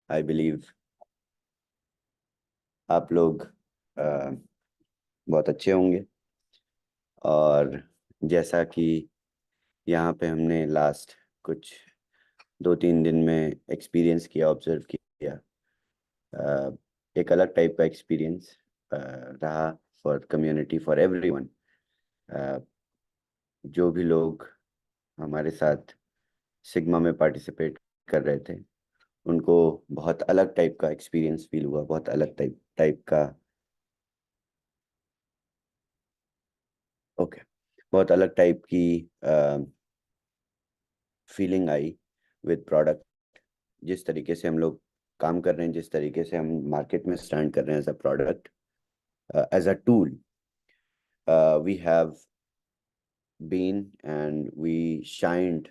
I believe आप लोग बहुत अच्छे होंगे। और जैसा कि यहाँ पे हमने लास्ट कुछ 2-3 दिन में एक्सपीरियंस किया, ऑब्जर्व किया, अ, एक अलग टाइप का एक्सपीरियंस रहा फॉर कम्युनिटी, फॉर एवरीवन। जो भी लोग हमारे साथ सिग्मा में पार्टिसिपेट कर रहे थे, उनको बहुत अलग टाइप का एक्सपीरियंस फील हुआ, बहुत अलग टाइप टाइप का ओके बहुत अलग टाइप की फीलिंग आई विद प्रोडक्ट। जिस तरीके से हम लोग काम कर रहे हैं, जिस तरीके से हम मार्केट में स्टैंड कर रहे हैं as a product, as a tool, we have been and we shined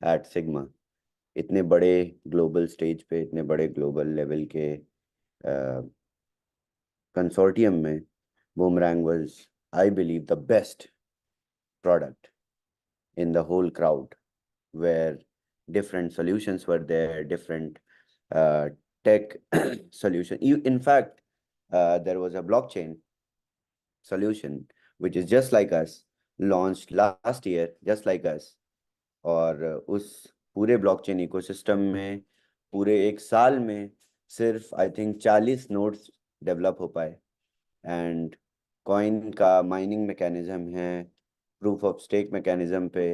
at Sigma. इतने बड़े ग्लोबल स्टेज पे, इतने बड़े ग्लोबल लेवल के कंसोर्टियम में boomerang was, I believe, the best product in the whole crowd, where different solutions were there, different tech solution. In fact, there was a blockchain solution which is just like us, launched last year, just like us. और उस पूरे blockchain ecosystem में पूरे एक साल में सिर्फ I think 40 nodes develop हो पाए। एंड कॉइन का माइनिंग मैकेनिज्म है प्रूफ ऑफ स्टेक मैकेनिज्म पे,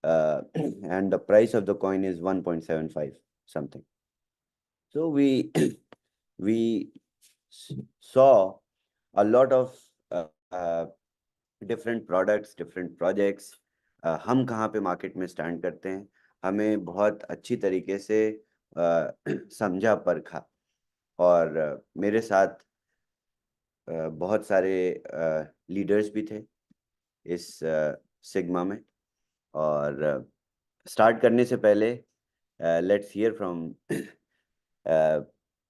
and the price of the coin is 1.75 something. So we saw a lot of different products, different projects। हम कहाँ पे मार्केट में stand करते हैं, हमें बहुत अच्छी तरीके से समझा परखा। और मेरे साथ बहुत सारे लीडर्स भी थे इस सिग्मा में। और स्टार्ट करने से पहले let's hear from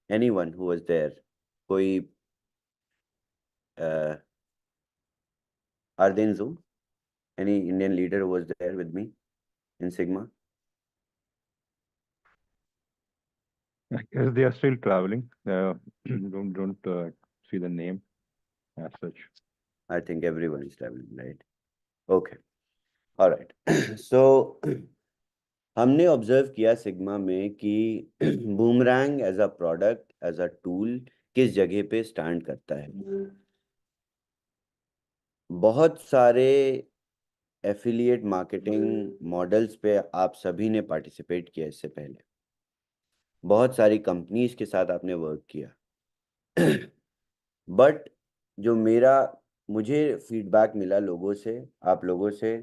anyone who was there. कोई Arden Zoom, any Indian leader who was there with me in Sigma? I guess they are still traveling. Don't see the name as such. I think everyone is traveling, right? Okay, all right. So हमने observe किया sigma में कि boomerang as a product, as a tool किस जगह पे stand करता है। बहुत सारे एफिलिएट मार्केटिंग मॉडल्स पे आप सभी ने पार्टिसिपेट किया इससे पहले, बहुत सारी कंपनीज के साथ आपने वर्क किया। बट जो मुझे फीडबैक मिला लोगों से, आप लोगों से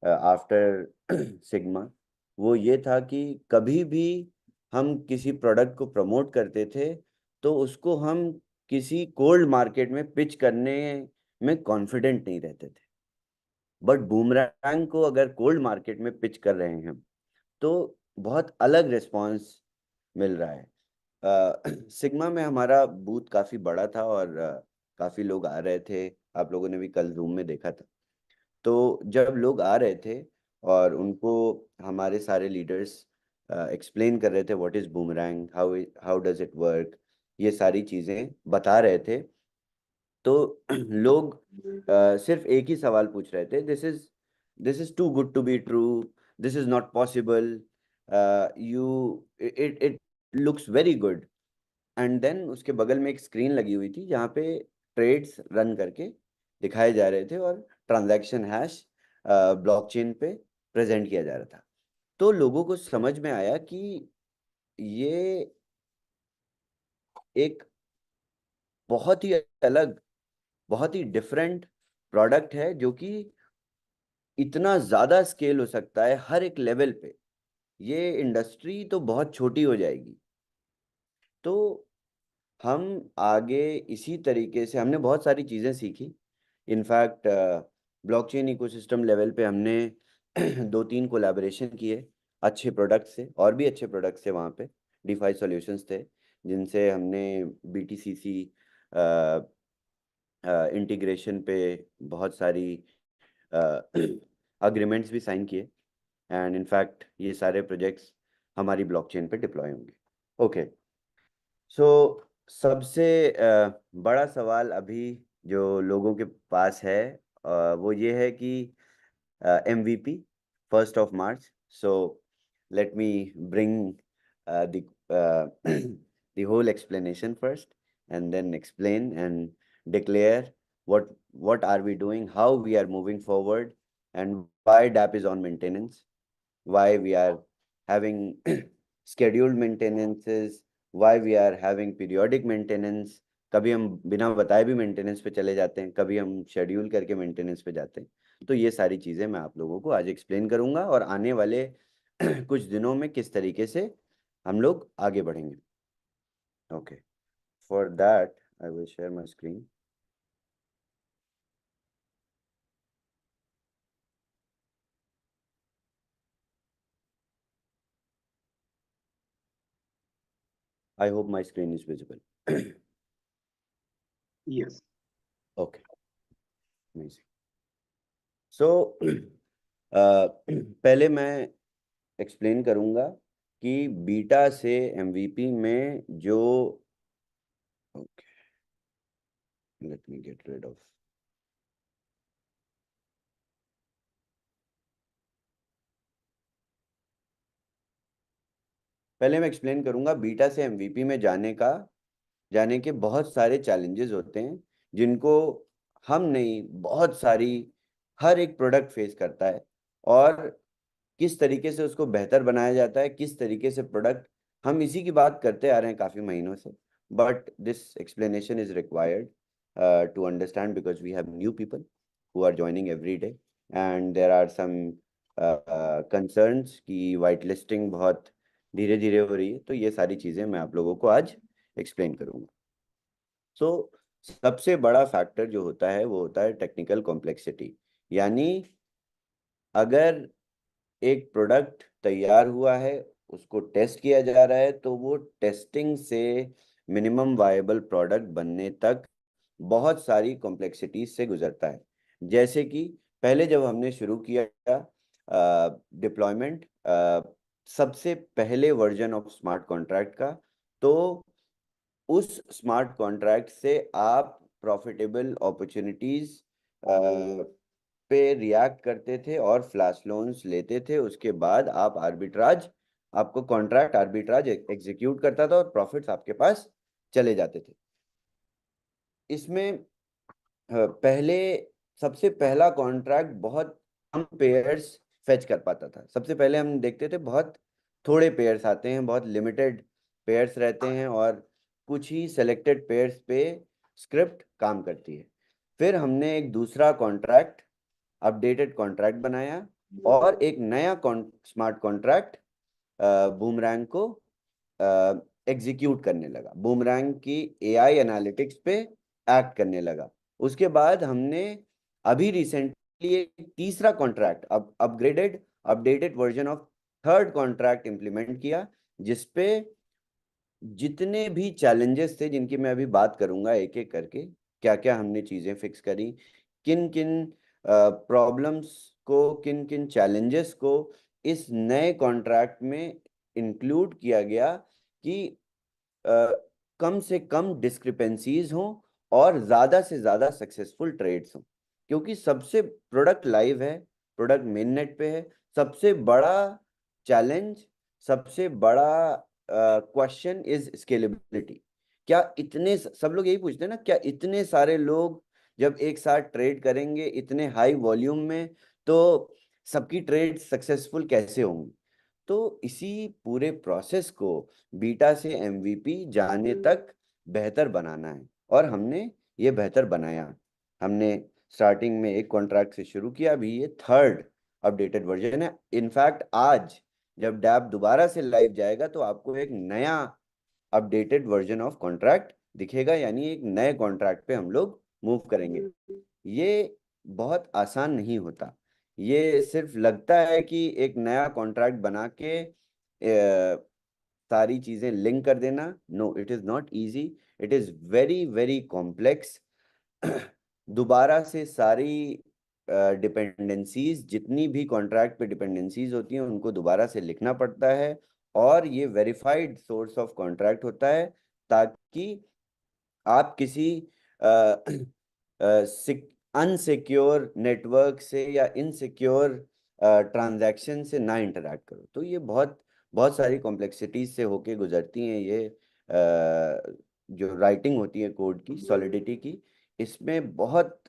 आफ्टर सिग्मा, वो ये था कि कभी भी हम किसी प्रोडक्ट को प्रमोट करते थे तो उसको हम किसी कोल्ड मार्केट में पिच करने में कॉन्फिडेंट नहीं रहते थे। बट बूमरैंग को अगर कोल्ड मार्केट में पिच कर रहे हैं हम, तो बहुत अलग रिस्पांस मिल रहा है। सिग्मा में हमारा बूथ काफ़ी बड़ा था और काफ़ी लोग आ रहे थे। आप लोगों ने भी कल जूम में देखा था। तो जब लोग आ रहे थे और उनको हमारे सारे लीडर्स एक्सप्लेन कर रहे थे what is boomerang, how how does it work, ये सारी चीज़ें बता रहे थे, तो लोग सिर्फ एक ही सवाल पूछ रहे थे, this is too good to be true, this is not possible, you it it looks very good. And then उसके बगल में एक स्क्रीन लगी हुई थी जहाँ पे ट्रेड्स रन करके दिखाए जा रहे थे और ट्रांजैक्शन हैश ब्लॉकचेन पे प्रेजेंट किया जा रहा था। तो लोगों को समझ में आया कि ये एक बहुत ही अलग, बहुत ही डिफरेंट प्रोडक्ट है जो कि इतना ज़्यादा स्केल हो सकता है हर एक लेवल पे। ये इंडस्ट्री तो बहुत छोटी हो जाएगी। तो हम आगे इसी तरीके से हमने बहुत सारी चीज़ें सीखी। इनफैक्ट ब्लॉकचेन इकोसिस्टम लेवल पे हमने 2-3 कोलैबोरेशन किए अच्छे प्रोडक्ट से, और भी अच्छे प्रोडक्ट से वहाँ पे डीफाई सॉल्यूशंस थे जिनसे हमने BTCC इंटीग्रेशन पे बहुत सारी अग्रीमेंट्स भी साइन किए। एंड इनफैक्ट ये सारे प्रोजेक्ट्स हमारी ब्लॉकचेन पे डिप्लॉय होंगे। ओके, सबसे बड़ा सवाल अभी जो लोगों के पास है वो ये है कि MVP 1st of March. So let me bring the the whole explanation first, and then explain and declare what are we doing, how we are moving forward, and why DAP is on maintenance, why we are having scheduled maintenances, why we are having periodic maintenance. कभी हम बिना बताए भी maintenance पे चले जाते हैं, कभी हम शेड्यूल करके मेंटेनेंस पे जाते हैं। तो ये सारी चीज़ें मैं आप लोगों को आज एक्सप्लेन करूंगा, और आने वाले कुछ दिनों में किस तरीके से हम लोग आगे बढ़ेंगे। Okay, for that I will share my screen. I hope my screen is visible. Yes. Okay, amazing. So पहले मैं एक्सप्लेन करूंगा कि बीटा से एमवीपी में जो, okay, let me get rid of, पहले मैं एक्सप्लेन करूंगा बीटा से एमवीपी में जाने के बहुत सारे चैलेंजेस होते हैं जिनको हम नहीं, बहुत सारी, हर एक प्रोडक्ट फेस करता है, और किस तरीके से उसको बेहतर बनाया जाता है, किस तरीके से प्रोडक्ट, हम इसी की बात करते आ रहे हैं काफ़ी महीनों से। But this explanation is required to understand because we have new people who are joining every day, and there are some concerns कि वाइट लिस्टिंग बहुत धीरे धीरे हो रही है। तो ये सारी चीज़ें मैं आप लोगों को आज एक्सप्लेन करूँगा। सो सबसे बड़ा फैक्टर जो होता है वो होता है टेक्निकल कॉम्प्लेक्सिटी। यानी अगर एक प्रोडक्ट तैयार हुआ है, उसको टेस्ट किया जा रहा है, तो वो टेस्टिंग से मिनिमम वायबल प्रोडक्ट बनने तक बहुत सारी कॉम्प्लेक्सिटीज से गुजरता है। जैसे कि पहले जब हमने शुरू किया डिप्लॉयमेंट सबसे पहले वर्जन ऑफ स्मार्ट कॉन्ट्रैक्ट का, तो उस स्मार्ट कॉन्ट्रैक्ट से आप प्रॉफिटेबल अपॉर्चुनिटीज पे रिएक्ट करते थे और फ्लैश लोन्स लेते थे। उसके बाद आप आर्बिट्राज, आपको कॉन्ट्रैक्ट आर्बिट्राज एग्जीक्यूट करता था और प्रॉफिट्स आपके पास चले जाते थे। इसमें पहले सबसे पहला कॉन्ट्रैक्ट बहुत कम पेयर्स फेच कर पाता था। सबसे पहले हम देखते थे बहुत थोड़े पेयर्स आते हैं, बहुत लिमिटेड पेयर्स रहते हैं, और कुछ ही सेलेक्टेड पेयर्स पे स्क्रिप्ट काम करती है। फिर हमने एक दूसरा कॉन्ट्रैक्ट, अपडेटेड कॉन्ट्रैक्ट बनाया, और एक नया स्मार्ट कॉन्ट्रैक्ट बूमरैंग को एग्जीक्यूट करने लगा, बूमरैंग की एआई एनालिटिक्स पे एक्ट करने लगा। उसके बाद हमने अभी रिसेंटली एक तीसरा कॉन्ट्रैक्ट, अब upgraded updated version of third contract implement किया, जिसपे जितने भी चैलेंजेस थे, जिनकी मैं अभी बात करूंगा एक एक करके, क्या क्या हमने चीजें फिक्स करी, किन किन प्रॉब्लम्स को, किन किन चैलेंजेस को इस नए कॉन्ट्रैक्ट में इंक्लूड किया गया कि कम से कम डिस्क्रिपेंसीज हों और ज्यादा से ज्यादा सक्सेसफुल ट्रेड्स हों। क्योंकि सबसे प्रोडक्ट लाइव है, प्रोडक्ट मेन नेट पे है, सबसे बड़ा चैलेंज, सबसे बड़ा क्वेश्चन इज स्केलेबिलिटी। क्या इतने सब लोग यही पूछते हैं ना, क्या इतने सारे लोग जब एक साथ ट्रेड करेंगे इतने हाई वॉल्यूम में, तो सबकी ट्रेड सक्सेसफुल कैसे होंगी? तो इसी पूरे प्रोसेस को बीटा से एमवीपी जाने तक बेहतर बनाना है, और हमने ये बेहतर बनाया। हमने स्टार्टिंग में एक कॉन्ट्रैक्ट से शुरू किया, अभी ये थर्ड अपडेटेड वर्जन है। इनफैक्ट आज जब डैप दोबारा से लाइव जाएगा तो आपको एक नया अपडेटेड वर्जन ऑफ कॉन्ट्रैक्ट दिखेगा, यानी एक नए कॉन्ट्रैक्ट पे हम लोग मूव करेंगे। ये बहुत आसान नहीं होता। ये सिर्फ लगता है कि एक नया कॉन्ट्रैक्ट बना के सारी चीजें लिंक कर देना। No, it is not easy, it is very very complex. दोबारा से सारी डिपेंडेंसीज, जितनी भी कॉन्ट्रैक्ट पे डिपेंडेंसीज होती हैं, उनको दोबारा से लिखना पड़ता है, और ये वेरीफाइड सोर्स ऑफ कॉन्ट्रैक्ट होता है। ताकि आप किसी अनसिक्योर नेटवर्क से या इनसिक्योर ट्रांजैक्शन से ना इंटरेक्ट करो। तो ये बहुत बहुत सारी कॉम्प्लेक्सिटीज से होके गुजरती हैं ये जो राइटिंग होती है कोड की, सॉलिडिटी की। इसमें बहुत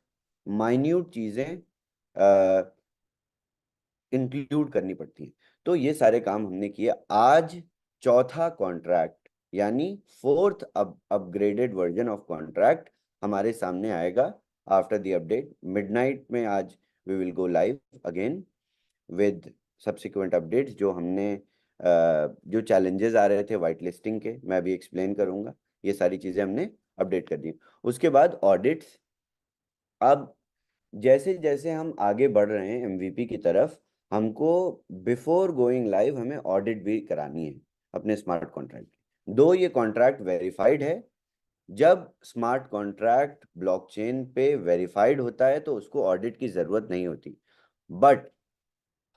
माइन्यूट चीज़ें इंक्लूड करनी पड़ती हैं। तो ये सारे काम हमने किए। आज चौथा कॉन्ट्रैक्ट यानी fourth upgraded version of contract हमारे सामने आएगा आफ्टर द अपडेट मिडनाइट में। आज we will go live again with subsequent updates. जो हमने जो चैलेंजेस आ रहे थे वाइट लिस्टिंग के, मैं अभी एक्सप्लेन करूंगा। ये सारी चीज़ें हमने अपडेट कर दी। उसके बाद ऑडिट्स। अब जैसे जैसे हम आगे बढ़ रहे हैं एमवीपी की तरफ, हमको बिफोर गोइंग लाइव हमें ऑडिट भी करानी है अपने स्मार्ट कॉन्ट्रैक्ट की। दो ये कॉन्ट्रैक्ट वेरीफाइड है। जब स्मार्ट कॉन्ट्रैक्ट ब्लॉकचेन पे वेरीफाइड होता है तो उसको ऑडिट की जरूरत नहीं होती। बट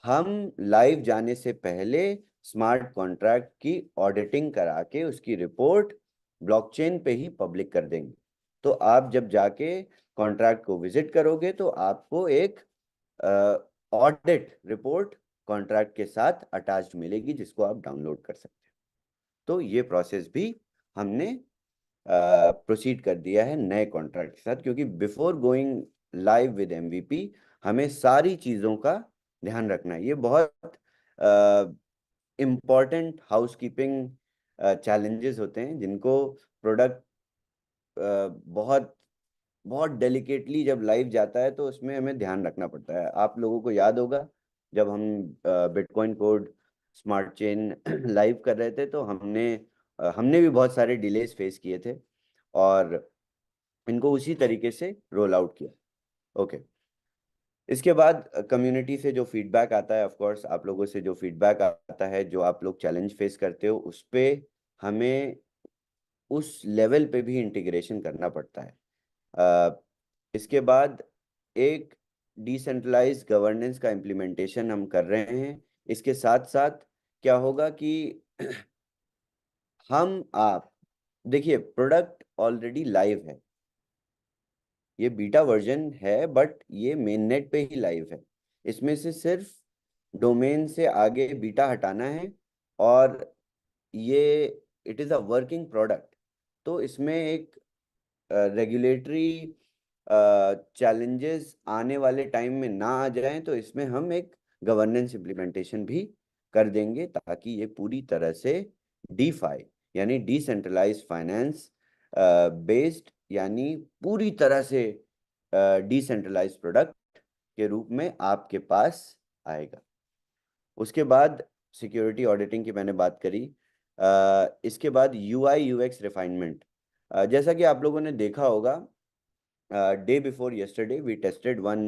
हम लाइव जाने से पहले स्मार्ट कॉन्ट्रैक्ट की ऑडिटिंग करा के उसकी रिपोर्ट ब्लॉकचेन पे ही पब्लिक कर देंगे। तो आप जब जाके कॉन्ट्रैक्ट को विजिट करोगे तो आपको एक ऑडिट रिपोर्ट कॉन्ट्रैक्ट के साथ अटैच्ड मिलेगी जिसको आप डाउनलोड कर सकते हैं। तो ये प्रोसेस भी हमने प्रोसीड कर दिया है नए कॉन्ट्रैक्ट के साथ, क्योंकि before going live with MVP हमें सारी चीज़ों का ध्यान रखना है। ये बहुत इम्पॉर्टेंट हाउसकीपिंग चैलेंजेस होते हैं जिनको प्रोडक्ट बहुत बहुत डेलिकेटली जब लाइव जाता है तो उसमें हमें ध्यान रखना पड़ता है। आप लोगों को याद होगा जब हम bitcoin code smart chain live कर रहे थे तो हमने भी बहुत सारे डिलेस फेस किए थे और इनको उसी तरीके से रोल आउट किया। ओके। इसके बाद कम्युनिटी से जो फीडबैक आता है, ऑफ कोर्स आप लोगों से जो फीडबैक आता है, जो आप लोग चैलेंज फेस करते हो, उस पे हमें उस लेवल पे भी इंटीग्रेशन करना पड़ता है। इसके बाद एक डिसेंट्रलाइज गवर्नेंस का इम्प्लीमेंटेशन हम कर रहे हैं। इसके साथ साथ क्या होगा कि हम आप देखिए प्रोडक्ट ऑलरेडी लाइव है, ये बीटा वर्जन है बट ये मेन नेट पे ही लाइव है। इसमें से सिर्फ डोमेन से आगे बीटा हटाना है और ये it is a working product. तो इसमें एक रेगुलेटरी चैलेंजेस आने वाले टाइम में ना आ जाएं, तो इसमें हम एक गवर्नेंस इम्प्लीमेंटेशन भी कर देंगे ताकि ये पूरी तरह से डीफाई यानी डिसेंट्रलाइज फाइनेंस बेस्ड यानी पूरी तरह से डिसेंट्रलाइज प्रोडक्ट के रूप में आपके पास आएगा। उसके बाद सिक्योरिटी ऑडिटिंग की मैंने बात करी। इसके बाद यूआई यूएक्स रिफाइनमेंट। जैसा कि आप लोगों ने देखा होगा, day before yesterday we tested one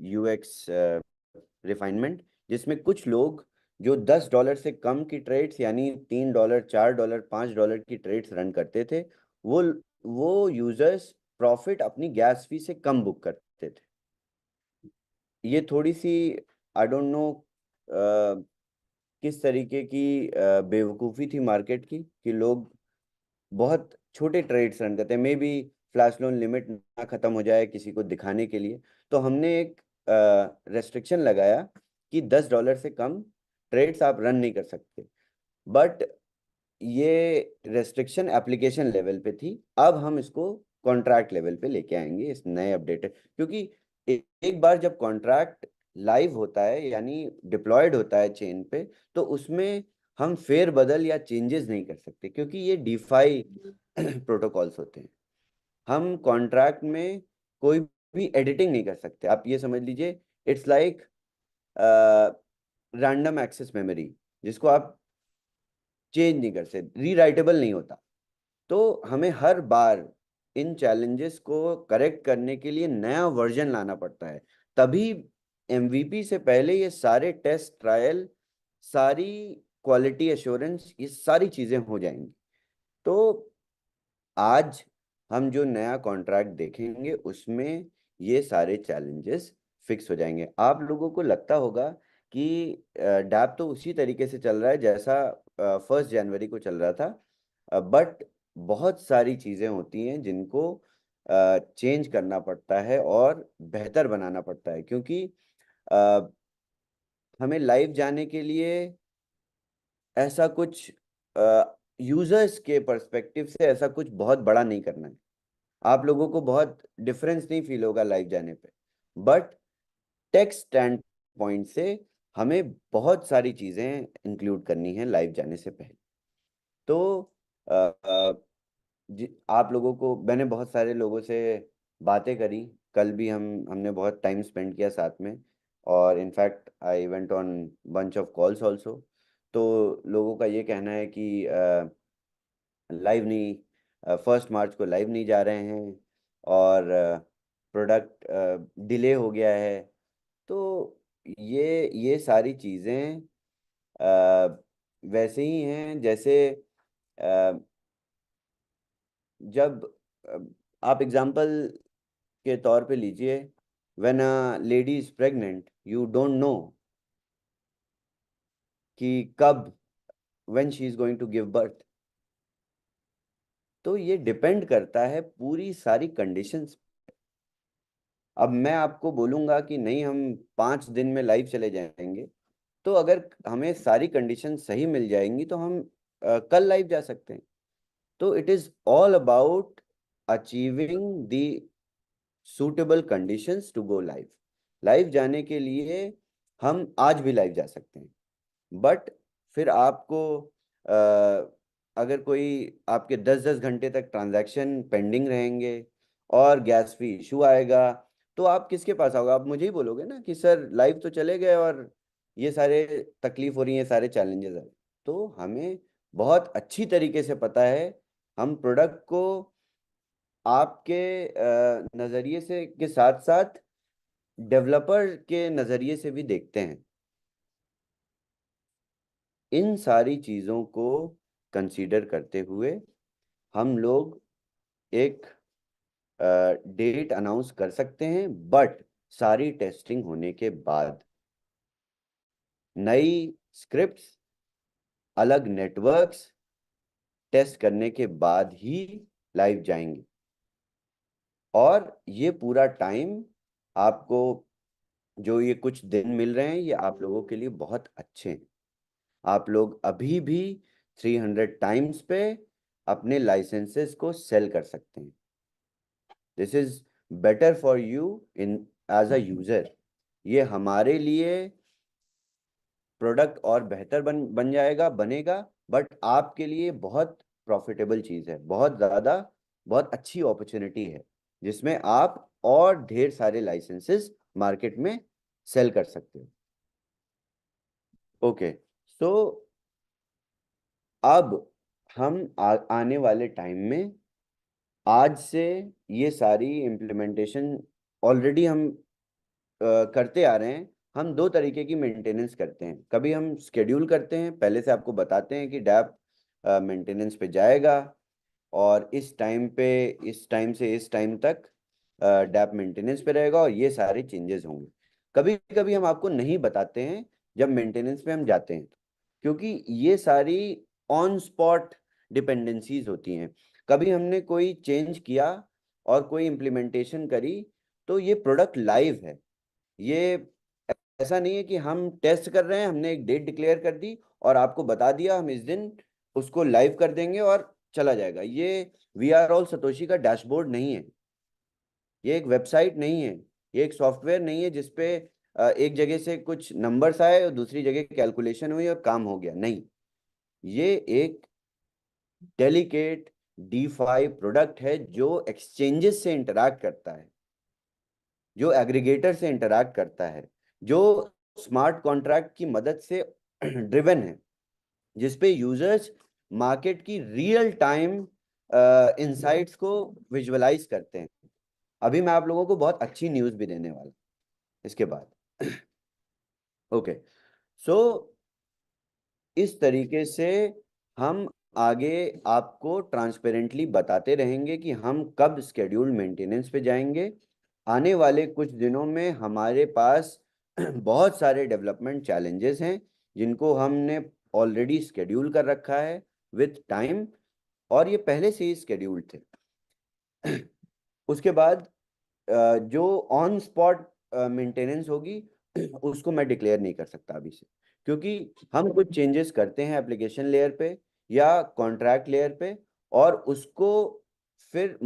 UX refinement जिसमें कुछ लोग जो $10 से कम की ट्रेड्स यानी $3 $4 $5 की ट्रेड्स रन करते थे, वो वो यूजर्स प्रॉफिट अपनी गैस फी से कम बुक करते थे। ये थोड़ी सी आई डोंट नो किस तरीके की बेवकूफ़ी थी मार्केट की कि लोग बहुत छोटे ट्रेड्स रन करते हैं। May be flash loan limit ना खत्म हो जाए किसी को दिखाने के लिए, तो हमने एक रेस्ट्रिक्शन लगाया कि $10 से कम ट्रेड्स आप रन नहीं कर सकते। बट ये रेस्ट्रिक्शन एप्लीकेशन लेवल पे थी, अब हम इसको कॉन्ट्रैक्ट लेवल पे लेके आएंगे इस नए अपडेट, क्योंकि एक बार जब कॉन्ट्रैक्ट लाइव होता है यानी डिप्लॉयड होता है चेन पे, तो उसमें हम फेर बदल या चेंजेस नहीं कर सकते क्योंकि ये डीफाई प्रोटोकॉल्स होते हैं। हम कॉन्ट्रैक्ट में कोई भी एडिटिंग नहीं कर सकते। आप ये समझ लीजिए it's like random access memory जिसको आप चेंज नहीं कर सकते, रीराइटेबल नहीं होता। तो हमें हर बार इन चैलेंजेस को करेक्ट करने के लिए नया वर्जन लाना पड़ता है। तभी एमवीपी से पहले ये सारे टेस्ट ट्रायल, सारी क्वालिटी एश्योरेंस, ये सारी चीजें हो जाएंगी। तो आज हम जो नया कॉन्ट्रैक्ट देखेंगे उसमें ये सारे चैलेंजेस फिक्स हो जाएंगे। आप लोगों को लगता होगा कि डैप तो उसी तरीके से चल रहा है जैसा 1 जनवरी को चल रहा था। बट बहुत सारी चीज़ें होती हैं जिनको चेंज करना पड़ता है और बेहतर बनाना पड़ता है, क्योंकि अ, हमें लाइव जाने के लिए ऐसा कुछ यूजर्स के पर्सपेक्टिव से ऐसा कुछ बहुत बड़ा नहीं करना है। आप लोगों को बहुत डिफरेंस नहीं फील होगा लाइव जाने पे, बट टेक स्टैंड पॉइंट से हमें बहुत सारी चीज़ें इंक्लूड करनी है लाइव जाने से पहले। तो अ, अ, आप लोगों को, मैंने बहुत सारे लोगों से बातें करी, कल भी हमने बहुत टाइम स्पेंड किया साथ में, और in fact I went on bunch of calls also. तो लोगों का ये कहना है कि लाइव नहीं, 1 मार्च को लाइव नहीं जा रहे हैं, और प्रोडक्ट डिले हो गया है। तो ये सारी चीज़ें वैसे ही हैं जैसे अ, जब अ, आप एग्जांपल के तौर पे लीजिए, when a lady is pregnant you don't know कि कब, when she is going to give birth. तो ये डिपेंड करता है पूरी सारी कंडीशंस। अब मैं आपको बोलूंगा कि नहीं, हम 5 दिन में लाइव चले जाएंगे, तो अगर हमें सारी कंडीशन सही मिल जाएंगी तो हम कल लाइव जा सकते हैं। तो it is all about achieving the suitable conditions to go live. Live जाने के लिए हम आज भी लाइव जा सकते हैं, बट फिर आपको अगर कोई आपके 10-10 घंटे तक ट्रांजैक्शन पेंडिंग रहेंगे और गैस फी इशू आएगा, तो आप किसके पास आओगे? आप मुझे ही बोलोगे ना कि सर लाइव तो चले गए और ये सारे तकलीफ हो रही है, सारे चैलेंजेस है। तो हमें बहुत अच्छी तरीके से पता है, हम प्रोडक्ट को आपके नज़रिए से के साथ साथ डेवलपर के नज़रिए से भी देखते हैं। इन सारी चीज़ों को कंसीडर करते हुए हम लोग एक डेट अनाउंस कर सकते हैं, बट सारी टेस्टिंग होने के बाद, नई स्क्रिप्ट्स, अलग नेटवर्क्स टेस्ट करने के बाद ही लाइव जाएंगे। और ये पूरा टाइम आपको, जो ये कुछ दिन मिल रहे हैं, ये आप लोगों के लिए बहुत अच्छे हैं। आप लोग अभी भी 300 टाइम्स पे अपने लाइसेंसेस को सेल कर सकते हैं। This is better for you in as a user. ये हमारे लिए प्रोडक्ट और बेहतर बन जाएगा, बनेगा, बट आपके लिए बहुत प्रॉफिटेबल चीज़ है, बहुत ज़्यादा, बहुत अच्छी अपॉर्चुनिटी है, जिसमें आप और ढेर सारे लाइसेंसेस मार्केट में सेल कर सकते हो। ओके, सो अब हम आने वाले टाइम में, आज से ये सारी इम्प्लीमेंटेशन ऑलरेडी हम करते आ रहे हैं। हम दो तरीके की मेंटेनेंस करते हैं। कभी हम स्केड्यूल करते हैं, पहले से आपको बताते हैं कि डैप मेंटेनेंस पे जाएगा, और इस टाइम से इस टाइम तक डैप मेंटेनेंस पे रहेगा, और ये सारे चेंजेस होंगे। कभी कभी हम आपको नहीं बताते हैं जब मेंटेनेंस पे हम जाते हैं, क्योंकि ये सारी ऑन स्पॉट डिपेंडेंसीज होती हैं। कभी हमने कोई चेंज किया और कोई इम्प्लीमेंटेशन करी, तो ये प्रोडक्ट लाइव है। ये ऐसा नहीं है कि हम टेस्ट कर रहे हैं, हमने एक डेट डिक्लेयर कर दी और आपको बता दिया हम इस दिन उसको लाइव कर देंगे और चला जाएगा। ये वी आर ऑल सतोशी का डैशबोर्ड नहीं है, ये एक वेबसाइट नहीं है, ये एक सॉफ्टवेयर नहीं है जिसपे एक जगह से कुछ नंबर्स आए और दूसरी जगह कैलकुलेशन हुई और काम हो गया। नहीं, ये एक डेलिकेट डीफाई प्रोडक्ट है जो एक्सचेंजेस से इंटरैक्ट करता है, जो एग्रीगेटर से इंटरैक्ट करता है, जो स्मार्ट कॉन्ट्रैक्ट की मदद से ड्रिवन है, जिसपे यूजर्स मार्केट की रियल टाइम इंसाइट्स को विजुअलाइज करते हैं। अभी मैं आप लोगों को बहुत अच्छी न्यूज़ भी देने वाला हूं इसके बाद। ओके, सो इस तरीके से हम आगे आपको ट्रांसपेरेंटली बताते रहेंगे कि हम कब स्केड्यूल्ड मेंटेनेंस पे जाएंगे। आने वाले कुछ दिनों में हमारे पास बहुत सारे डेवलपमेंट चैलेंजेस हैं, जिनको हमने ऑलरेडी स्केड्यूल कर रखा है विथ टाइम। और ये पहले से ही स्केड्यूल्ड थे। उसके बाद जो ऑन स्पॉट मेंटेनेंस होगी उसको मैं डिक्लेयर नहीं कर सकता अभी से, क्योंकि हम कुछ चेंजेस करते हैं एप्लीकेशन लेयर पे या कॉन्ट्रैक्ट लेयर पे, और उसको फिर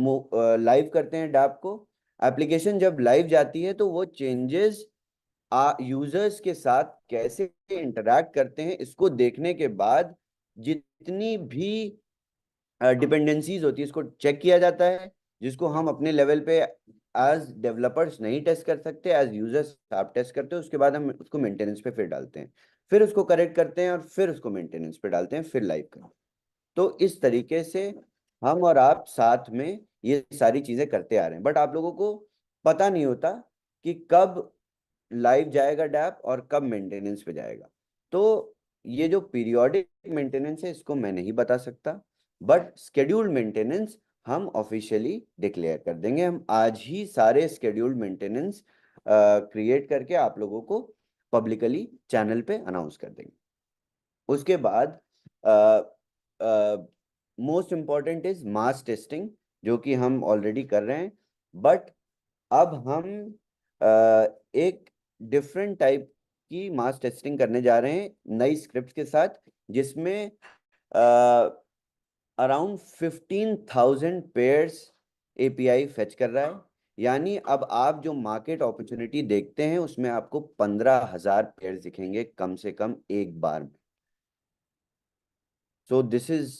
लाइव करते हैं डैप को। एप्लीकेशन जब लाइव जाती है तो वो चेंजेस यूजर्स के साथ कैसे इंटरैक्ट करते हैं इसको देखने के बाद जितनी भी डिपेंडेंसीज होती है इसको चेक किया जाता है, जिसको हम अपने लेवल पे एज डेवलपर्स नहीं टेस्ट कर सकते, एज यूजर्स आप टेस्ट करते हो, उसके बाद हम उसको मेंटेनेंस पे फिर डालते हैं, फिर उसको करेक्ट करते हैं और फिर उसको मेंटेनेंस पे डालते हैं, फिर लाइव करते हैं। तो इस तरीके से हम और आप साथ में ये सारी चीजें करते आ रहे हैं, बट आप लोगों को पता नहीं होता कि कब लाइव जाएगा डैप और कब मेंटेनेंस पे जाएगा। तो ये जो पीरियोडिक मेंटेनेंस है इसको मैं नहीं बता सकता, बट स्केड्यूल्ड मेंटेनेंस हम ऑफिशियली डिक्लेयर कर देंगे। हम आज ही सारे स्केड्यूल्ड मेंटेनेंस क्रिएट करके आप लोगों को पब्लिकली चैनल पे अनाउंस कर देंगे। उसके बाद most important is mass testing, जो कि हम ऑलरेडी कर रहे हैं, बट अब हम एक डिफरेंट टाइप की मास टेस्टिंग करने जा रहे हैं नई स्क्रिप्ट के साथ, जिसमें अराउंड 15,000 पेयर्स एपीआई फेच कर रहा है। यानी अब आप जो मार्केट अपॉर्चुनिटी देखते हैं उसमें आपको 15,000 पेयर्स दिखेंगे कम से कम एक बार में। So this is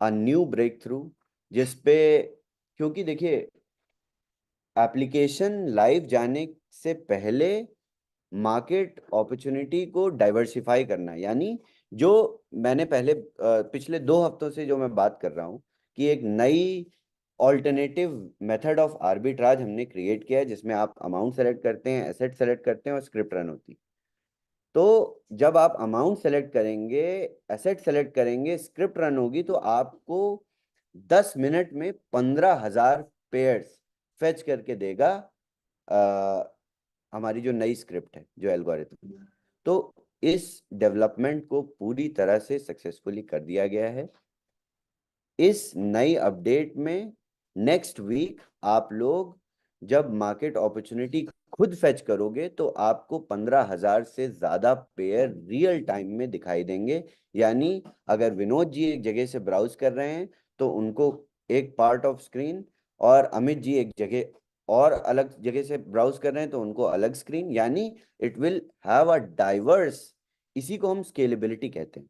a new breakthrough, जिसपे, क्योंकि देखिए एप्लीकेशन लाइव जाने से पहले मार्केट अपॉर्चुनिटी को डाइवर्सिफाई करना, यानी जो मैंने पहले पिछले 2 हफ्तों से जो मैं बात कर रहा हूँ कि एक नई ऑल्टरनेटिव मेथड ऑफ आर्बिट्राज हमने क्रिएट किया है, जिसमें आप अमाउंट सेलेक्ट करते हैं, एसेट सेलेक्ट करते हैं और स्क्रिप्ट रन होती है। तो जब आप अमाउंट सेलेक्ट करेंगे, एसेट सेलेक्ट करेंगे, स्क्रिप्ट रन होगी, तो आपको 10 मिनट में 15,000 पेयर्स फेच करके देगा हमारी जो नई स्क्रिप्ट है, जो एल्गोरिथम। तो इस डेवलपमेंट को पूरी तरह से सक्सेसफुली कर दिया गया है। इस नई अपडेट में नेक्स्ट वीक आप लोग जब मार्केट अपॉर्चुनिटी खुद फेच करोगे तो आपको 15,000 से ज्यादा पेयर रियल टाइम में दिखाई देंगे। यानी अगर विनोद जी एक जगह से ब्राउज कर रहे हैं तो उनको एक पार्ट ऑफ स्क्रीन, और अमित जी एक जगह और अलग जगह से ब्राउज कर रहे हैं तो उनको अलग स्क्रीन, यानी it will have a diverse. इसी को हम स्केलेबिलिटी कहते हैं।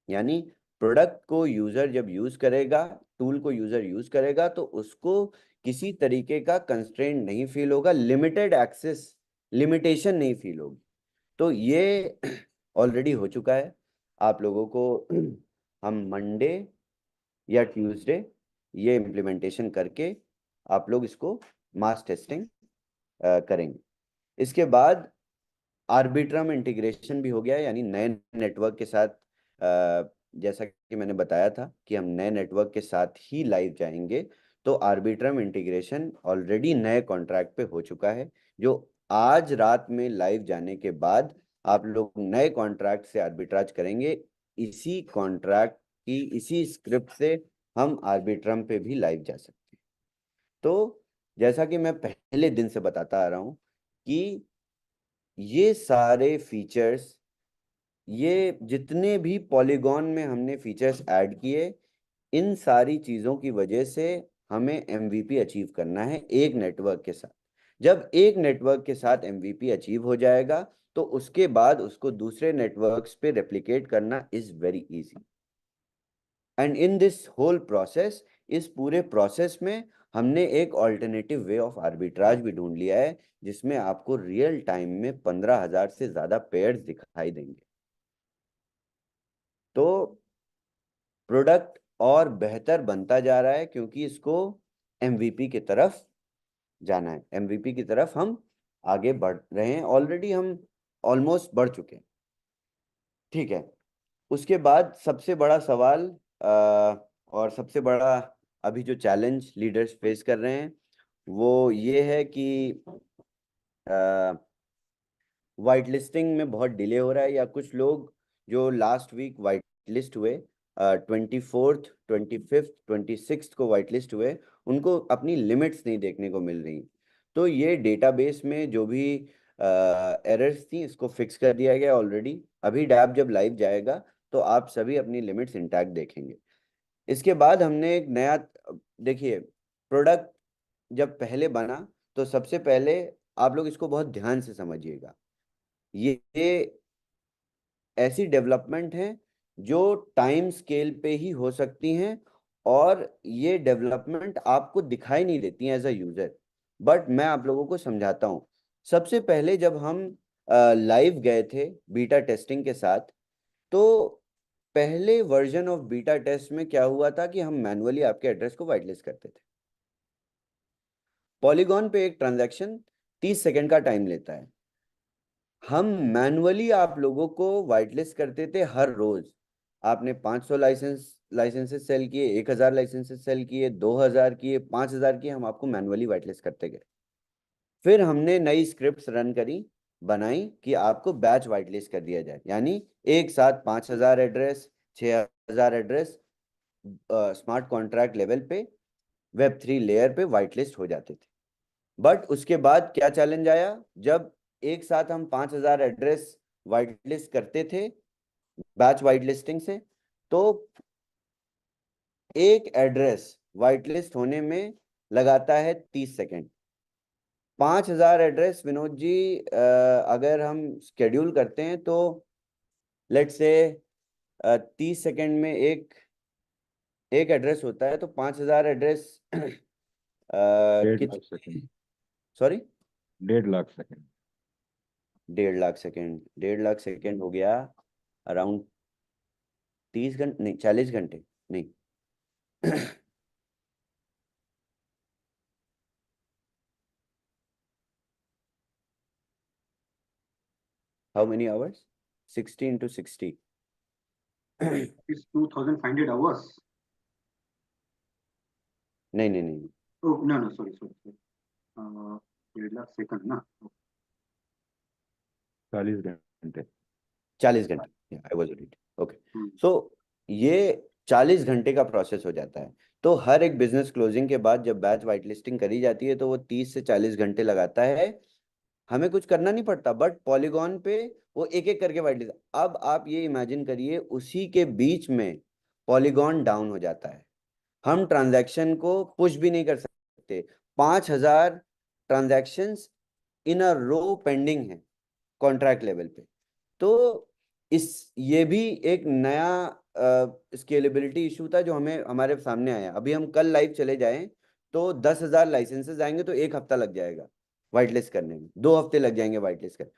यानी प्रोडक्ट को यूजर जब यूज करेगा, टूल को यूजर यूज करेगा, तो उसको किसी तरीके का कंस्ट्रेंट नहीं फील होगा, लिमिटेड एक्सेस, लिमिटेशन नहीं फील होगी। तो ये ऑलरेडी हो चुका है। आप लोगों को हम मंडे या ट्यूसडे ये इम्प्लीमेंटेशन करके आप लोग इसको मास टेस्टिंग करेंगे। इसके बाद आर्बिट्रम इंटीग्रेशन भी हो गया है, यानी नए नेटवर्क के साथ, जैसा कि मैंने बताया था कि हम नए नेटवर्क के साथ ही लाइव जाएंगे। तो आर्बिट्रम इंटीग्रेशन ऑलरेडी नए कॉन्ट्रैक्ट पे हो चुका है, जो आज रात में लाइव जाने के बाद आप लोग नए कॉन्ट्रैक्ट से आर्बिट्राज करेंगे। इसी कॉन्ट्रैक्ट की इसी स्क्रिप्ट से हम आर्बिट्रम पे भी लाइव जा सकते हैं। तो जैसा कि मैं पहले दिन से बताता आ रहा हूँ कि ये सारे फीचर्स, ये जितने भी पॉलीगॉन में हमने फीचर्स ऐड किए, इन सारी चीजों की वजह से हमें एमवीपी अचीव करना है एक नेटवर्क के साथ। जब एक नेटवर्क के साथ एमवीपी अचीव हो जाएगा तो उसके बाद उसको दूसरे नेटवर्क्स पे रेप्लिकेट करना is very easy. And in this whole process, इस पूरे प्रोसेस में हमने एक ऑल्टरनेटिव वे ऑफ आर्बिट्राज भी ढूंढ लिया है, जिसमें आपको रियल टाइम में 15,000 से ज्यादा पेयर्स दिखाई देंगे। तो प्रोडक्ट और बेहतर बनता जा रहा है, क्योंकि इसको एमवीपी की तरफ जाना है। एमवीपी की तरफ हम आगे बढ़ रहे हैं, ऑलरेडी हम ऑलमोस्ट बढ़ चुके हैं। ठीक है। उसके बाद सबसे बड़ा सवाल और सबसे बड़ा अभी जो चैलेंज लीडर्स फेस कर रहे हैं वो ये है कि वाइट लिस्टिंग में बहुत डिले हो रहा है, या कुछ लोग जो लास्ट वीक वाइट लिस्ट हुए 24th, 25th, 26th को वाइट लिस्ट हुए, उनको अपनी लिमिट्स नहीं देखने को मिल रही। तो ये डेटाबेस में जो भी एरर्स थी इसको फिक्स कर दिया गया ऑलरेडी। अभी डैप जब लाइव जाएगा तो आप सभी अपनी लिमिट्स इंटैक्ट देखेंगे। इसके बाद हमने एक नया, देखिए, प्रोडक्ट जब पहले बना तो सबसे पहले आप लोग इसको बहुत ध्यान से समझिएगा। ये ऐसी डेवलपमेंट हैं जो टाइम स्केल पे ही हो सकती हैं, और ये डेवलपमेंट आपको दिखाई नहीं देती हैं एज अ यूजर, बट मैं आप लोगों को समझाता हूँ। सबसे पहले जब हम लाइव गए थे बीटा टेस्टिंग के साथ, तो पहले वर्जन ऑफ बीटा टेस्ट में क्या हुआ था कि हम मैनुअली आपके एड्रेस को वाइटलिस्ट करते थे। पॉलीगॉन पे एक ट्रांजैक्शन 30 सेकंड का टाइम लेता है। हम मैनुअली आप लोगों को वाइटलिस्ट करते थे हर रोज। आपने 500 लाइसेंसेस सेल किए, 1000 लाइसेंसेस सेल किए, 2000 किए, 5000 किए, हम आपको मैनुअली वाइटलिस्ट करते गए। फिर हमने नई स्क्रिप्ट्स रन करी, बनाई कि आपको बैच वाइटलिस्ट कर दिया जाए, यानी एक साथ 5000 address, 6000 address smart contract level पे Web3 लेयर पे वाइटलिस्ट हो जाते थे। बट उसके बाद क्या चैलेंज आया, जब एक साथ हम 5000 एड्रेस वाइटलिस्ट करते थे बैच वाइटलिस्टिंग से, तो एक एड्रेस वाइटलिस्ट होने में लगाता है 30 सेकेंड। 5000 एड्रेस विनोद जी, अगर हम शेड्यूल करते हैं तो लेट से 30 सेकेंड में एक एक एड्रेस होता है, तो 5000 एड्रेस 1.5 कितने, second. Sorry, 1.5 second. 1.5 lakh second, 1.5 lakh second हो गया अराउंड 30 घंटे, नहीं 40 घंटे, नहीं how many hours, 60 into 60 It's 2,500 hours. नहीं नहीं नहीं, Oh, no, no, sorry, sorry, sorry. 1.5 second ना. 40 घंटे। 40 घंटे, आई वॉज रीड, ओके। हम्म. सो ये 40 घंटे का प्रोसेस हो जाता है। तो हर एक बिजनेस क्लोजिंग के बाद जब बैच वाइट लिस्टिंग करी जाती है तो वो 30 से 40 घंटे लगाता है। हमें कुछ करना नहीं पड़ता, बट पॉलीगॉन पे वो एक एक करके वाइट लिस्ट। अब आप ये इमेजिन करिए, उसी के बीच में पॉलीगॉन डाउन हो जाता है, हम ट्रांजैक्शन को पुश भी नहीं कर सकते। 5000 ट्रांजैक्शंस इन अ रो पेंडिंग है कॉन्ट्रैक्ट लेवल पे। तो इस ये भी एक नया स्केलेबिलिटी इशू था जो हमें हमारे सामने आया। अभी हम कल लाइव चले जाएं तो 10,000 लाइसेंसेस आएंगे, तो 1 हफ्ता लग जाएगा वाइट लिस्ट करने में, 2 हफ्ते लग जाएंगे वाइट लिस्ट कर।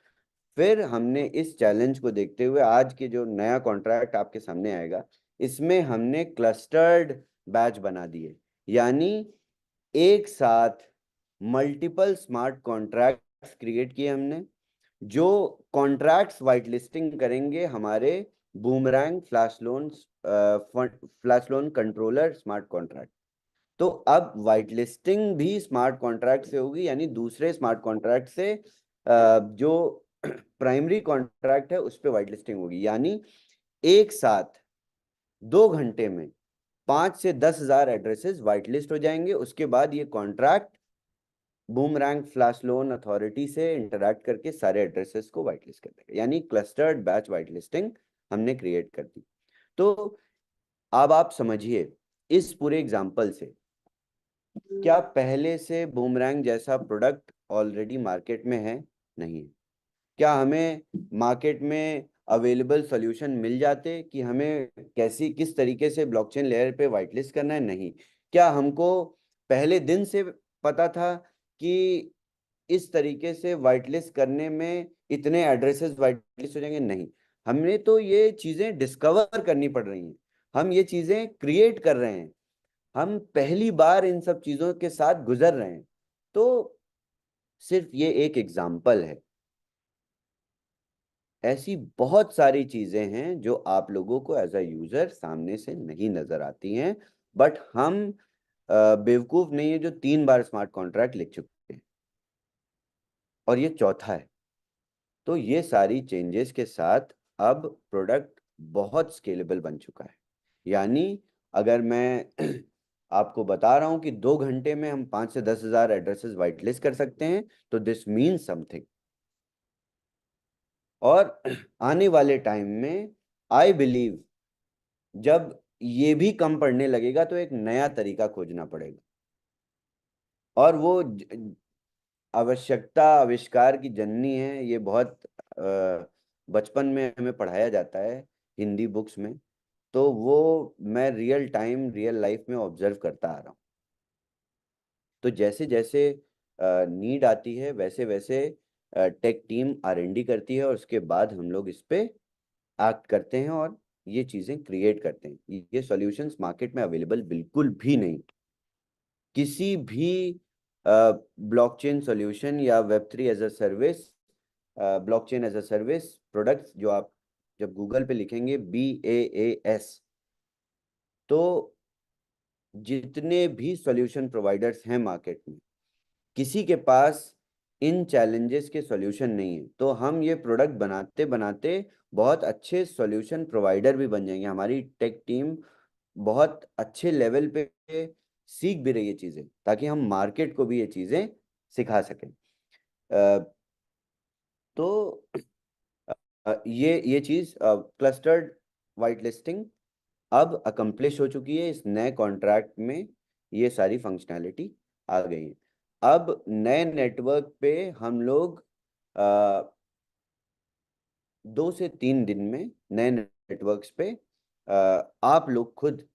फिर हमने इस चैलेंज को देखते हुए आज के जो नया कॉन्ट्रैक्ट आपके सामने आएगा, इसमें हमने क्लस्टर्ड बैच बना दिए, यानी एक साथ मल्टीपल स्मार्ट कॉन्ट्रैक्ट्स क्रिएट किए हमने, जो कॉन्ट्रैक्ट्स वाइट लिस्टिंग करेंगे हमारे boomerang flash loan controller smart contract. तो अब वाइट लिस्टिंग भी स्मार्ट कॉन्ट्रैक्ट से होगी, यानी दूसरे स्मार्ट कॉन्ट्रैक्ट से जो प्राइमरी कॉन्ट्रैक्ट है उस पर वाइट लिस्टिंग होगी, यानी एक साथ 2 घंटे में 5 से 10,000 एड्रेसेस वाइट लिस्ट हो जाएंगे। उसके बाद ये contract boomerang flash loan authority से इंटरैक्ट करके सारे एड्रेसेस को वाइट लिस्ट कर देगा, यानी क्लस्टर्ड बैच वाइट लिस्टिंग हमने क्रिएट कर दी। तो अब आप समझिए इस पूरे एग्जाम्पल से, क्या पहले से बूमरैंग जैसा प्रोडक्ट ऑलरेडी मार्केट में है? नहीं है। क्या हमें मार्केट में अवेलेबल सॉल्यूशन मिल जाते कि हमें कैसी किस तरीके से ब्लॉकचेन लेयर पे वाइट लिस्ट करना है? नहीं। क्या हमको पहले दिन से पता था कि इस तरीके से वाइट लिस्ट करने में इतने एड्रेसेस वाइट लिस्ट हो जाएंगे? नहीं। हमने तो ये चीजें डिस्कवर करनी पड़ रही हैं, हम ये चीजें क्रिएट कर रहे हैं, हम पहली बार इन सब चीजों के साथ गुजर रहे हैं। तो सिर्फ ये एक एग्जाम्पल है, ऐसी बहुत सारी चीजें हैं जो आप लोगों को एज अ यूजर सामने से नहीं नजर आती हैं, बट हम बेवकूफ नहीं है जो 3 बार स्मार्ट कॉन्ट्रैक्ट लिख चुके हैं, और ये चौथा है। तो ये सारी चेंजेस के साथ अब प्रोडक्ट बहुत स्केलेबल बन चुका है, यानी अगर मैं आपको बता रहा हूं कि 2 घंटे में हम 5 से 10 हज़ार एड्रेसेस वाइट लिस्ट कर सकते हैं, तो दिस मीन्स समथिंग। और आने वाले टाइम में आई बिलीव जब ये भी कम पड़ने लगेगा तो एक नया तरीका खोजना पड़ेगा। और वो आवश्यकता आविष्कार की जननी है, ये बहुत बचपन में हमें पढ़ाया जाता है हिंदी बुक्स में। तो वो मैं रियल टाइम रियल लाइफ में ऑब्जर्व करता आ रहा हूँ। तो जैसे जैसे नीड आती है वैसे वैसे टेक टीम R&D करती है, और उसके बाद हम लोग इस पे एक्ट करते हैं और ये चीज़ें क्रिएट करते हैं। ये सॉल्यूशंस मार्केट में अवेलेबल बिल्कुल भी नहीं। किसी भी ब्लॉकचेन सॉल्यूशन या Web3 as a service, blockchain as a service products जो आप जब गूगल पे लिखेंगे BaaS, तो जितने भी सॉल्यूशन प्रोवाइडर्स हैं मार्केट में, किसी के पास इन चैलेंजेस के सॉल्यूशन नहीं है। तो हम ये प्रोडक्ट बनाते बनाते बहुत अच्छे सॉल्यूशन प्रोवाइडर भी बन जाएंगे। हमारी टेक टीम बहुत अच्छे लेवल पे सीख भी रही है चीज़ें, ताकि हम मार्केट को भी ये चीज़ें सिखा सकें। तो ये चीज़ क्लस्टर्ड वाइट लिस्टिंग अब अकम्प्लिश हो चुकी है। इस नए कॉन्ट्रैक्ट में ये सारी फंक्शनैलिटी आ गई है। अब नए नेटवर्क पे हम लोग 2 से 3 दिन में नए नेटवर्क्स पे आप लोग खुद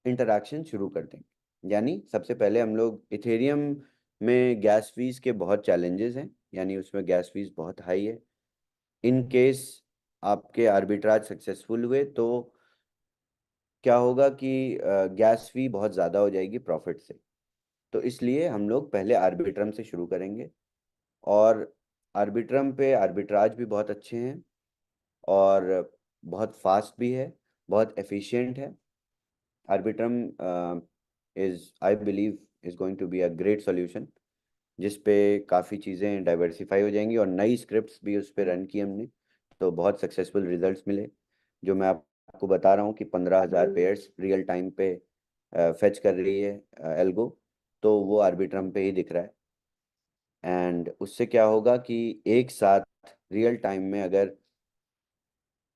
इंटरैक्शन शुरू कर देंगे। यानी सबसे पहले हम लोग इथेरियम में गैस फीस के बहुत चैलेंजेस हैं, यानी उसमें गैस फीस बहुत हाई है। इन केस आपके आर्बिट्राज सक्सेसफुल हुए तो क्या होगा कि गैस फी बहुत ज़्यादा हो जाएगी प्रॉफिट से। तो इसलिए हम लोग पहले आर्बिट्रम से शुरू करेंगे, और आर्बिट्रम पे आर्बिट्राज भी बहुत अच्छे हैं और बहुत फास्ट भी है, बहुत एफिशिएंट है। Arbitrum is I believe is going to be a great solution, जिस पे काफ़ी चीज़ें डाइवर्सिफाई हो जाएंगी। और नई स्क्रिप्ट्स भी उस पर रन की हमने, तो बहुत सक्सेसफुल रिजल्ट्स मिले। जो मैं आपको बता रहा हूँ कि 15,000 पेयर्स रियल टाइम पे फेच कर रही है एल्गो, तो वो आर्बिट्रम पे ही दिख रहा है। एंड उससे क्या होगा कि एक साथ रियल टाइम में अगर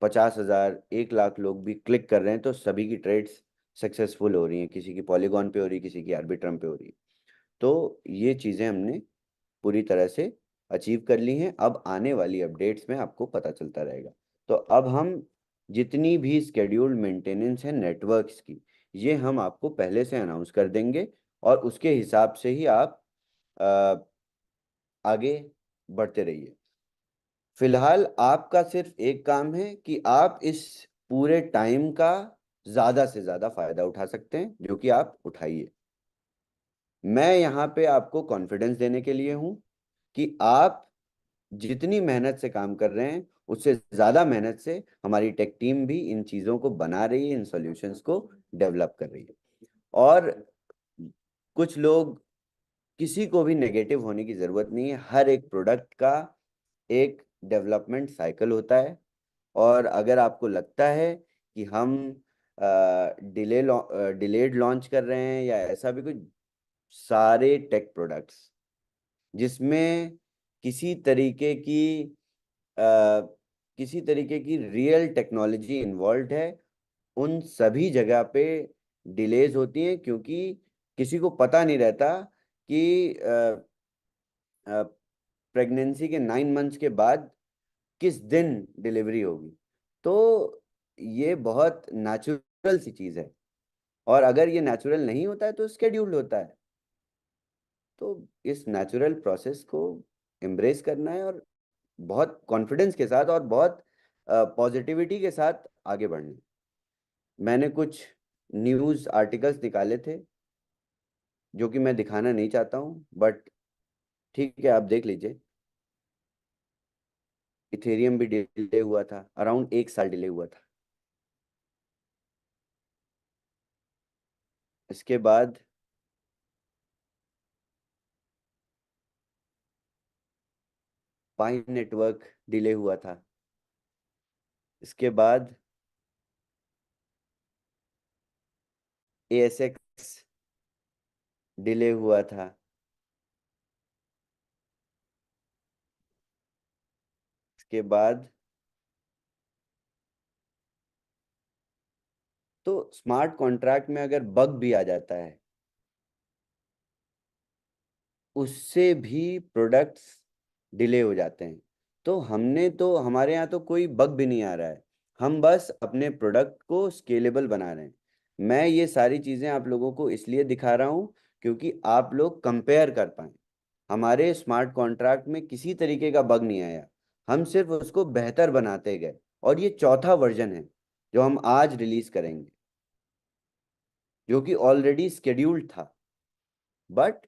50,000 1 लाख लोग भी क्लिक कर रहे हैं, तो सभी की ट्रेड्स सक्सेसफुल हो रही हैं। किसी की पॉलीगॉन पे हो रही है, किसी की आर्बिट्रम पे हो रही है। तो ये चीज़ें हमने पूरी तरह से अचीव कर ली हैं। अब आने वाली अपडेट्स में आपको पता चलता रहेगा। तो अब हम जितनी भी स्केड्यूल्ड मेंटेनेंस है नेटवर्क्स की, ये हम आपको पहले से अनाउंस कर देंगे, और उसके हिसाब से ही आप अ, आगे बढ़ते रहिए। फिलहाल आपका सिर्फ एक काम है कि आप इस पूरे टाइम का ज़्यादा से ज़्यादा फायदा उठा सकते हैं, जो कि आप उठाइए। मैं यहाँ पे आपको कॉन्फिडेंस देने के लिए हूँ कि आप जितनी मेहनत से काम कर रहे हैं, उससे ज़्यादा मेहनत से हमारी टेक टीम भी इन चीज़ों को बना रही है, इन सॉल्यूशंस को डेवलप कर रही है। और कुछ लोग, किसी को भी नेगेटिव होने की ज़रूरत नहीं है। हर एक प्रोडक्ट का एक डेवलपमेंट साइकिल होता है, और अगर आपको लगता है कि हम डिलेड लॉन्च कर रहे हैं या ऐसा भी कुछ, सारे टेक प्रोडक्ट्स जिसमें किसी तरीके की किसी तरीके की रियल टेक्नोलॉजी इन्वॉल्व है, उन सभी जगह पे डिलेज होती हैं, क्योंकि किसी को पता नहीं रहता कि प्रेगनेंसी के 9 मंथ्स के बाद किस दिन डिलीवरी होगी। तो ये बहुत नेचुरल सी चीज़ है, और अगर ये नेचुरल नहीं होता है तो स्केड्यूल्ड होता है। तो इस नेचुरल प्रोसेस को एम्ब्रेस करना है, और बहुत कॉन्फिडेंस के साथ और बहुत पॉजिटिविटी के साथ आगे बढ़ना है। मैंने कुछ न्यूज़ आर्टिकल्स निकाले थे जो कि मैं दिखाना नहीं चाहता हूँ, बट ठीक है, आप देख लीजिए। इथेरियम भी डिले हुआ था, अराउंड 1 साल डिले हुआ था। इसके बाद पाइन नेटवर्क डिले हुआ था। इसके बाद ASX डिले हुआ था। इसके बाद तो स्मार्ट कॉन्ट्रैक्ट में अगर बग भी आ जाता है, उससे भी प्रोडक्ट्स डिले हो जाते हैं। तो हमारे यहाँ तो कोई बग भी नहीं आ रहा है, हम बस अपने प्रोडक्ट को स्केलेबल बना रहे हैं। मैं ये सारी चीज़ें आप लोगों को इसलिए दिखा रहा हूँ क्योंकि आप लोग कंपेयर कर पाएं। हमारे स्मार्ट कॉन्ट्रैक्ट में किसी तरीके का बग नहीं आया, हम सिर्फ उसको बेहतर बनाते गए। और ये चौथा वर्जन है जो हम आज रिलीज करेंगे, जो कि ऑलरेडी स्केड्यूल्ड था, बट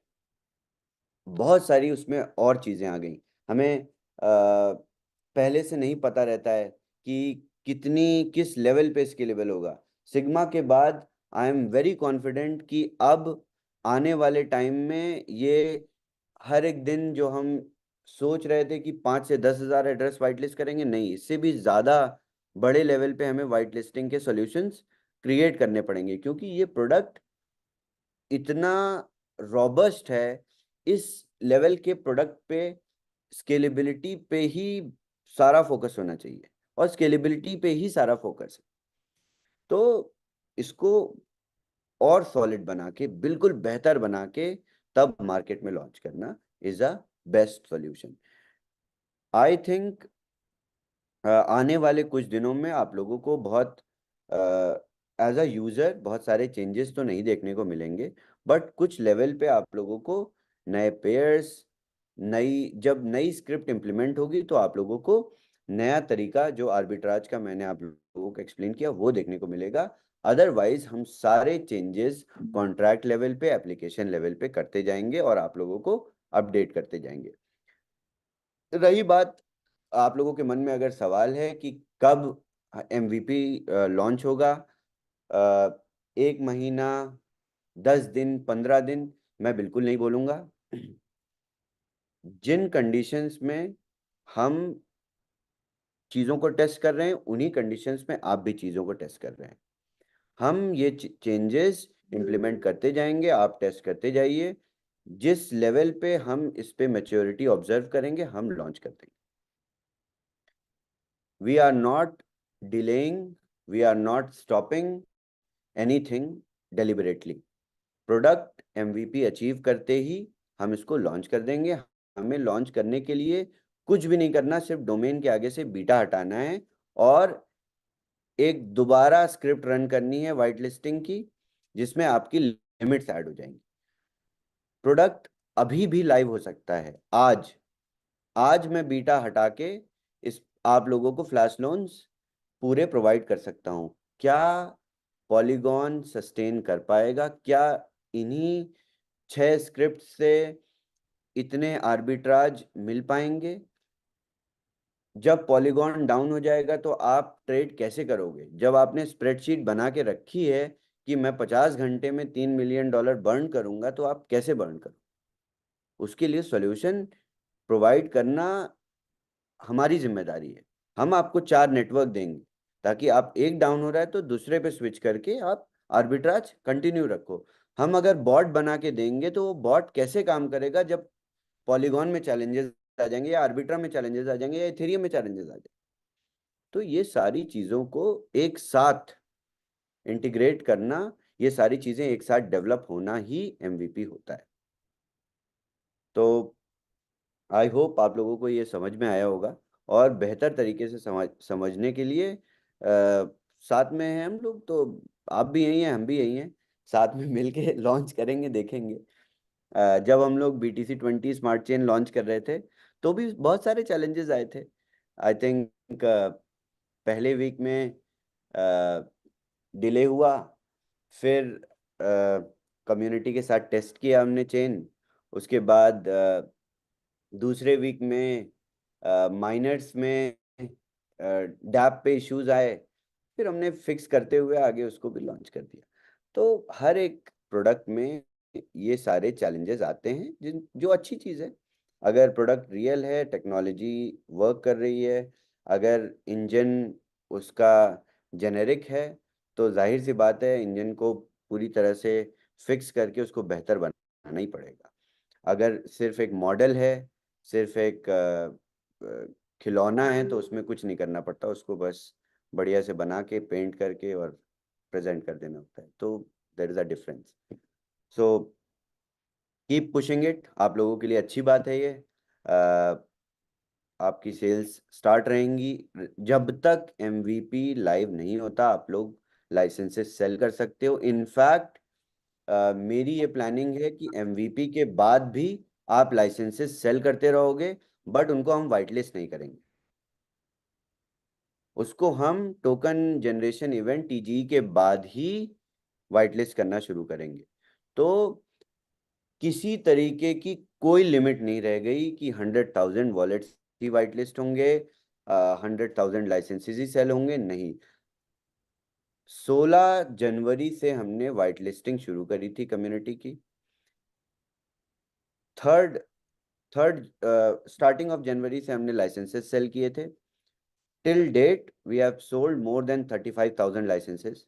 बहुत सारी उसमें और चीज़ें आ गई। हमें पहले से नहीं पता रहता है कि किस लेवल पे स्केलेबल होगा। सिग्मा के बाद आई एम वेरी कॉन्फिडेंट कि अब आने वाले टाइम में ये हर एक दिन जो हम सोच रहे थे कि 5 से 10 हज़ार एड्रेस वाइट लिस्ट करेंगे, नहीं, इससे भी ज़्यादा बड़े लेवल पे हमें वाइट लिस्टिंग के सॉल्यूशंस क्रिएट करने पड़ेंगे, क्योंकि ये प्रोडक्ट इतना रॉबस्ट है। इस लेवल के प्रोडक्ट पे स्केलेबिलिटी पे ही सारा फोकस होना चाहिए, और स्केलेबिलिटी पे ही सारा फोकस है। तो इसको और सॉलिड बना के, बिल्कुल बेहतर बना के तब मार्केट में लॉन्च करना is a best solution. I think आने वाले कुछ दिनों में आप लोगों को बहुत एज अ यूजर बहुत सारे चेंजेस तो नहीं देखने को मिलेंगे, बट कुछ लेवल पे आप लोगों को नए पेयर्स, जब नई स्क्रिप्ट इंप्लीमेंट होगी तो आप लोगों को नया तरीका, जो आर्बिट्राज का मैंने आप लोगों को एक्सप्लेन किया, वो देखने को मिलेगा। अदरवाइज हम सारे चेंजेस कॉन्ट्रैक्ट लेवल पे, एप्लीकेशन लेवल पे करते जाएंगे और आप लोगों को अपडेट करते जाएंगे। रही बात, आप लोगों के मन में अगर सवाल है कि कब MVP लॉन्च होगा, 1 महीना, 10 दिन, 15 दिन, मैं बिल्कुल नहीं बोलूंगा। जिन कंडीशंस में हम चीज़ों को टेस्ट कर रहे हैं, उन्हीं कंडीशंस में आप भी चीज़ों को टेस्ट कर रहे हैं। हम ये चेंजेस इम्प्लीमेंट करते जाएंगे, आप टेस्ट करते जाइए। जिस लेवल पे हम इस पे मैच्योरिटी ऑब्जर्व करेंगे, हम लॉन्च कर देंगे। We are not delaying, we are not stopping anything deliberately. Product MVP achieve करते ही हम इसको लॉन्च कर देंगे। हमें लॉन्च करने के लिए कुछ भी नहीं करना, सिर्फ डोमेन के आगे से बीटा हटाना है और एक दोबारा स्क्रिप्ट रन करनी है वाइट लिस्टिंग की, जिसमें आपकी लिमिट्स ऐड हो जाएंगी। प्रोडक्ट अभी भी लाइव हो सकता है। आज आज मैं बीटा हटा के इस आप लोगों को फ्लैश लोन्स पूरे प्रोवाइड कर सकता हूँ। क्या पॉलीगॉन सस्टेन कर पाएगा? क्या इन्हीं 6 स्क्रिप्ट से इतने आर्बिट्राज मिल पाएंगे? जब पॉलीगॉन डाउन हो जाएगा तो आप ट्रेड कैसे करोगे? जब आपने स्प्रेडशीट बना के रखी है कि मैं 50 घंटे में $3 मिलियन बर्न करूंगा, तो आप कैसे बर्न करोगे? उसके लिए सॉल्यूशन प्रोवाइड करना हमारी जिम्मेदारी है। हम आपको 4 नेटवर्क देंगे ताकि आप एक डाउन हो रहा है तो दूसरे पे स्विच करके आप आर्बिट्राज कंटिन्यू रखो। हम अगर बॉट बना के देंगे तो वो बॉट कैसे काम करेगा जब पॉलीगॉन में चैलेंजेस आ जाएंगे, या आर्बिट्रा में चैलेंजेस आ जाएंगे, या इथेरियम में चैलेंजेस आ जाएंगे? तो ये सारी चीज़ों को एक साथ इंटीग्रेट करना, ये सारी चीज़ें एक साथ डेवलप होना ही MVP होता है। तो आई होप आप लोगों को ये समझ में आया होगा, और बेहतर तरीके से समझने के लिए साथ में हैं हम लोग, तो आप भी यही हैं, हम भी यही हैं, साथ में मिलके लॉन्च करेंगे, देखेंगे। जब हम लोग BTC20 स्मार्ट चेन लॉन्च कर रहे थे तो भी बहुत सारे चैलेंजेस आए थे। आई थिंक पहले वीक में डिले हुआ, फिर कम्युनिटी के साथ टेस्ट किया हमने चेन, उसके बाद दूसरे वीक में माइनर्स में डैप पे इश्यूज आए, फिर हमने फिक्स करते हुए आगे उसको भी लॉन्च कर दिया। तो हर एक प्रोडक्ट में ये सारे चैलेंजेस आते हैं, जो अच्छी चीज़ है। अगर प्रोडक्ट रियल है, टेक्नोलॉजी वर्क कर रही है, अगर इंजन उसका जेनेरिक है, तो जाहिर सी बात है इंजन को पूरी तरह से फिक्स करके उसको बेहतर बनाना ही पड़ेगा। अगर सिर्फ एक मॉडल है, सिर्फ एक खिलौना है, तो उसमें कुछ नहीं करना पड़ता, उसको बस बढ़िया से बना के पेंट करके और प्रेजेंट कर देना होता है। तो there is a difference. So keep pushing it, आप लोगों के लिए अच्छी बात है ये। आपकी सेल्स स्टार्ट रहेंगी। जब तक MVP लाइव नहीं होता आप लोग लाइसेंसेस सेल कर सकते हो। इनफैक्ट मेरी ये प्लानिंग है कि MVP के बाद भी आप लाइसेंसेस सेल करते रहोगे, बट उनको हम वाइट लिस्ट नहीं करेंगे। उसको हम टोकन जनरेशन इवेंट TGE के बाद ही वाइट लिस्ट करना शुरू करेंगे। तो किसी तरीके की कोई लिमिट नहीं रह गई कि 100,000 वॉलेट्स ही वाइट लिस्ट होंगे, 100,000 लाइसेंसेस ही सेल होंगे, नहीं। 16 जनवरी से हमने वाइट लिस्टिंग शुरू करी थी कम्युनिटी की। थर्ड स्टार्टिंग ऑफ जनवरी से हमने लाइसेंसेस सेल किए थे। Till date we have sold more than 35,000 licences.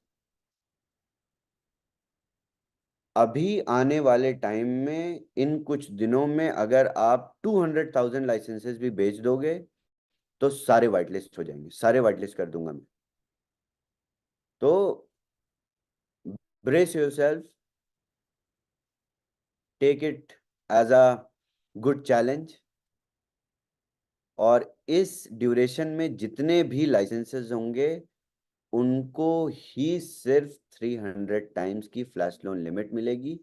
अभी आने वाले टाइम में इन कुछ दिनों में अगर आप 200,000 लाइसेंसेस भी बेच दोगे तो सारे वाइट लिस्ट हो जाएंगे, सारे वाइट लिस्ट कर दूंगा मैं। तो brace yourself, take it as a good challenge. और इस ड्यूरेशन में जितने भी लाइसेंसेस होंगे उनको ही सिर्फ 300 टाइम्स की फ्लैश लोन लिमिट मिलेगी।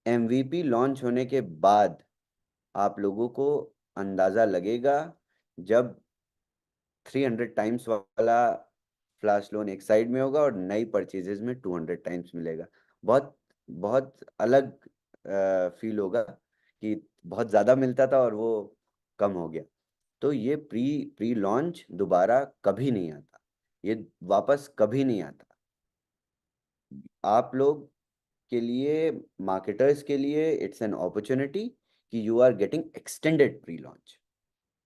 MVP लॉन्च होने के बाद आप लोगों को अंदाजा लगेगा, जब 300 टाइम्स वाला फ्लैश लोन एक साइड में होगा और नई परचेजेस में 200 टाइम्स मिलेगा। बहुत बहुत अलग फील होगा कि बहुत ज़्यादा मिलता था और वो कम हो गया। तो ये प्री लॉन्च दोबारा कभी नहीं आता, ये वापस कभी नहीं आता। आप लोग के लिए, मार्केटर्स के लिए इट्स एन अपॉर्चुनिटी कि you are getting extended pre launch.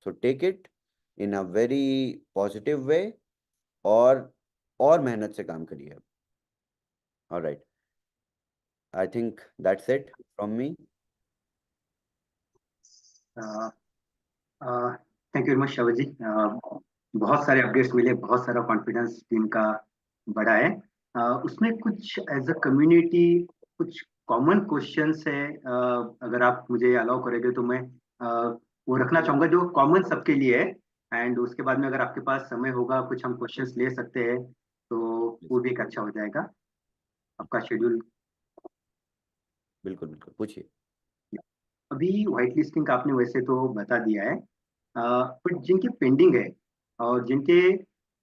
So take it in a very positive way और मेहनत से काम करिए। Alright, I think that's it from me. Thank you very much Shravan ji. बहुत सारे अपडेट्स मिले, बहुत सारा कॉन्फिडेंस टीम का बढ़ा है। उसमें कुछ एज अ कम्युनिटी कुछ कॉमन क्वेश्चंस है, अगर आप मुझे अलाउ करेंगे तो मैं वो रखना चाहूंगा जो कॉमन सबके लिए है। एंड उसके बाद में अगर आपके पास समय होगा कुछ हम क्वेश्चंस ले सकते हैं, तो वो भी एक अच्छा हो जाएगा। आपका शेड्यूल बिल्कुल बिल्कुल, पूछिए। अभी व्हाइट लिस्टिंग का आपने वैसे तो बता दिया है, बट जिनकी पेंडिंग है और जिनके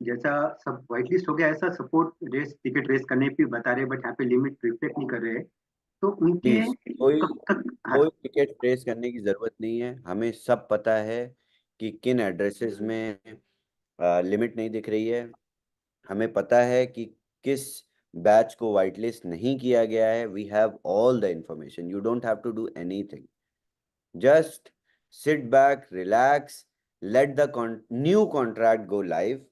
जैसा सब व्हाइट लिस्ट हो गया, ऐसा सपोर्ट रेस टिकट रेस करने पे बता रहे, बट यहाँ पे लिमिट रिफ्लेक्ट नहीं कर रहे हैं, तो उनके प्लीज, कोई कब तक? हाँ, कोई टिकट ट्रेस करने की जरूरत नहीं है। हमें सब पता है कि किन एड्रेसेस में लिमिट नहीं दिख रही है। हमें पता है कि किस बैच को वाइट लिस्ट नहीं किया गया है। We have all the information, you don't have to do anything. Just sit back, relax, let the new contract go live.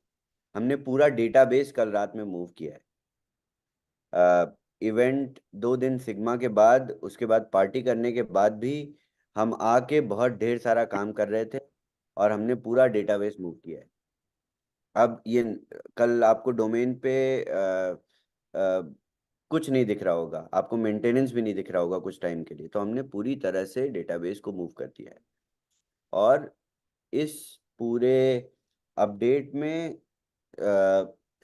हमने पूरा डेटाबेस कल रात में मूव किया है। इवेंट 2 दिन सिग्मा के बाद, उसके बाद पार्टी करने के बाद भी हम आके बहुत ढेर सारा काम कर रहे थे और हमने पूरा डेटाबेस मूव किया है। अब ये कल आपको डोमेन पे कुछ नहीं दिख रहा होगा, आपको मेंटेनेंस भी नहीं दिख रहा होगा कुछ टाइम के लिए। तो हमने पूरी तरह से डेटाबेस को मूव कर दिया है और इस पूरे अपडेट में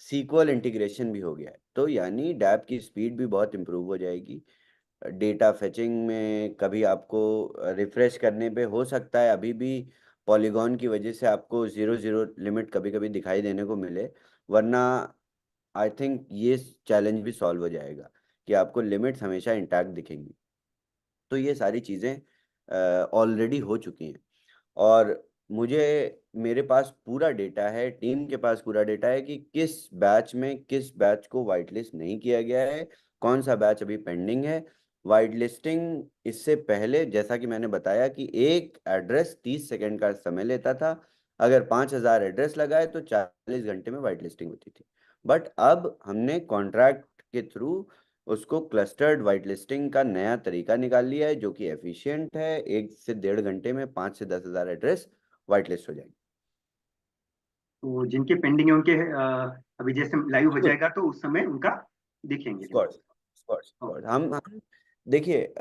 सीक्वल इंटीग्रेशन भी हो गया है। तो यानी डैप की स्पीड भी बहुत इम्प्रूव हो जाएगी। डेटा फेचिंग में कभी आपको रिफ्रेश करने पे हो सकता है अभी भी पॉलीगॉन की वजह से आपको 0 0 लिमिट कभी कभी दिखाई देने को मिले, वरना आई थिंक ये चैलेंज भी सॉल्व हो जाएगा कि आपको लिमिट्स हमेशा इंटैक्ट दिखेंगी। तो ये सारी चीज़ें ऑलरेडी हो चुकी हैं और मुझे, मेरे पास पूरा डेटा है, टीम के पास पूरा डेटा है कि किस बैच को वाइट लिस्ट नहीं किया गया है, कौन सा बैच अभी पेंडिंग है। वाइट लिस्टिंग इससे पहले, जैसा कि मैंने बताया, कि एक एड्रेस 30 सेकंड का समय लेता था। अगर 5,000 एड्रेस लगाए तो 40 घंटे में वाइट लिस्टिंग होती थी। बट अब हमने कॉन्ट्रैक्ट के थ्रू उसको क्लस्टर्ड वाइट लिस्टिंग का नया तरीका निकाल लिया है, जो कि एफिशिएंट है। 1 से 1.5 घंटे में 5 से 10 हज़ार एड्रेस वाइट लिस्ट हो जाएंगे। तो जिनके पेंडिंग है उनके अभी जैसे लाइव हो बिल्कुल, जाएगा तो उस समय उनका दिखेंगे स्पॉट रिपोर्ट। स्पॉट स्पॉट हम देखिए,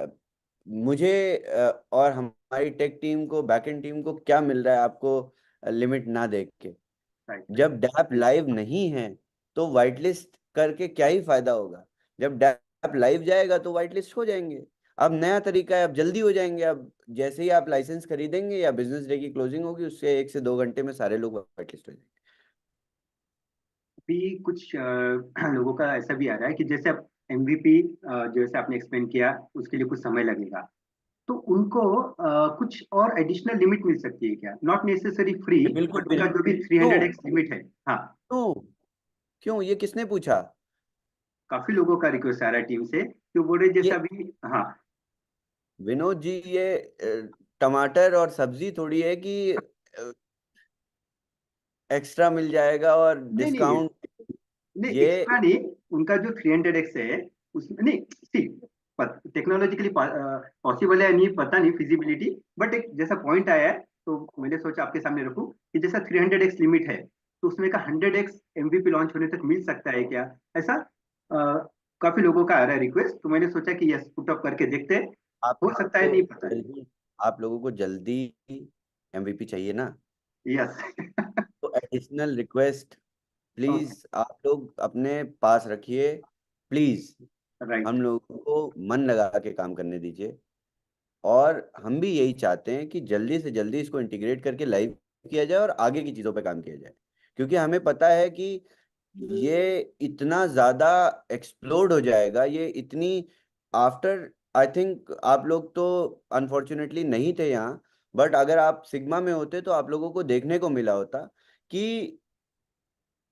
मुझे और हमारी टेक टीम को, बैकएंड टीम को क्या मिल रहा है आपको लिमिट ना देख के? राइट। जब डैप लाइव नहीं है तो वाइट लिस्ट करके क्या ही फायदा होगा? जब डैप लाइव जाएगा तो वाइट लिस्ट हो जाएंगे। अब नया तरीका है, अब जल्दी हो जाएंगे। अब जैसे ही आप लाइसेंस खरीदेंगे या बिजनेस डे की क्लोजिंग होगी, उससे 1 से 2 घंटे में सारे लोग वाइट लिस्ट हो जाएंगे। अभी कुछ लोगों का ऐसा भी आ रहा है कि जैसे अब एमवीपी जैसे आपने एक्सप्लेन किया उसके लिए कुछ समय लगेगा, तो उनको कुछ और एडिशनल लिमिट मिल सकती है क्या? नॉट नेसेसरी फ्री, बिल्कुल बट उनका बिल्कुल। जो भी क्यों? 300x लिमिट है। हाँ, क्यों? क्यों, ये किसने पूछा? काफी लोगों का रिक्वेस्ट आ रहा है टीम से कि वो बोल रहे जैसे ये अभी। हाँ। विनोद जी, ये टमाटर और सब्जी थोड़ी है कि एक्स्ट्रा मिल जाएगा और नहीं नहीं नहीं डिस्काउंट। नहीं, ये एक्स्ट्रा नहीं। उनका जो 300x है उसमें नहीं, सी टेक्नोलॉजिकली पॉसिबल है नहीं पता नहीं, फिजिबिलिटी, बट एक जैसा पॉइंट आया है तो मैंने सोचा आपके सामने रखूं कि जैसा 300x लिमिट है तो उसमें का 100x एमवीपी लॉन्च होने तक मिल सकता है क्या, ऐसा काफी लोगों का आ रहा है रिक्वेस्ट, तो मैंने सोचा कि यस पुट अप करके देखते हैं। आप हो लोगों सकता है, को नहीं पता है। जल्दी आप लोगों को जल्दी एमवीपी चाहिए ना? यस। तो एडिशनल रिक्वेस्ट ओके। प्लीज आप लोग अपने पास रखिए, प्लीज। राइट। हम लोगों को मन लगा के काम करने दीजिए। और हम भी यही चाहते हैं कि जल्दी से जल्दी इसको इंटीग्रेट करके लाइव किया जाए और आगे की चीज़ों पे काम किया जाए, क्योंकि हमें पता है कि ये इतना ज़्यादा एक्सप्लोड हो जाएगा, ये इतनी आफ्टर, आई थिंक आप लोग तो अनफॉर्चुनेटली नहीं थे यहाँ, बट अगर आप सिग्मा में होते तो आप लोगों को देखने को मिला होता कि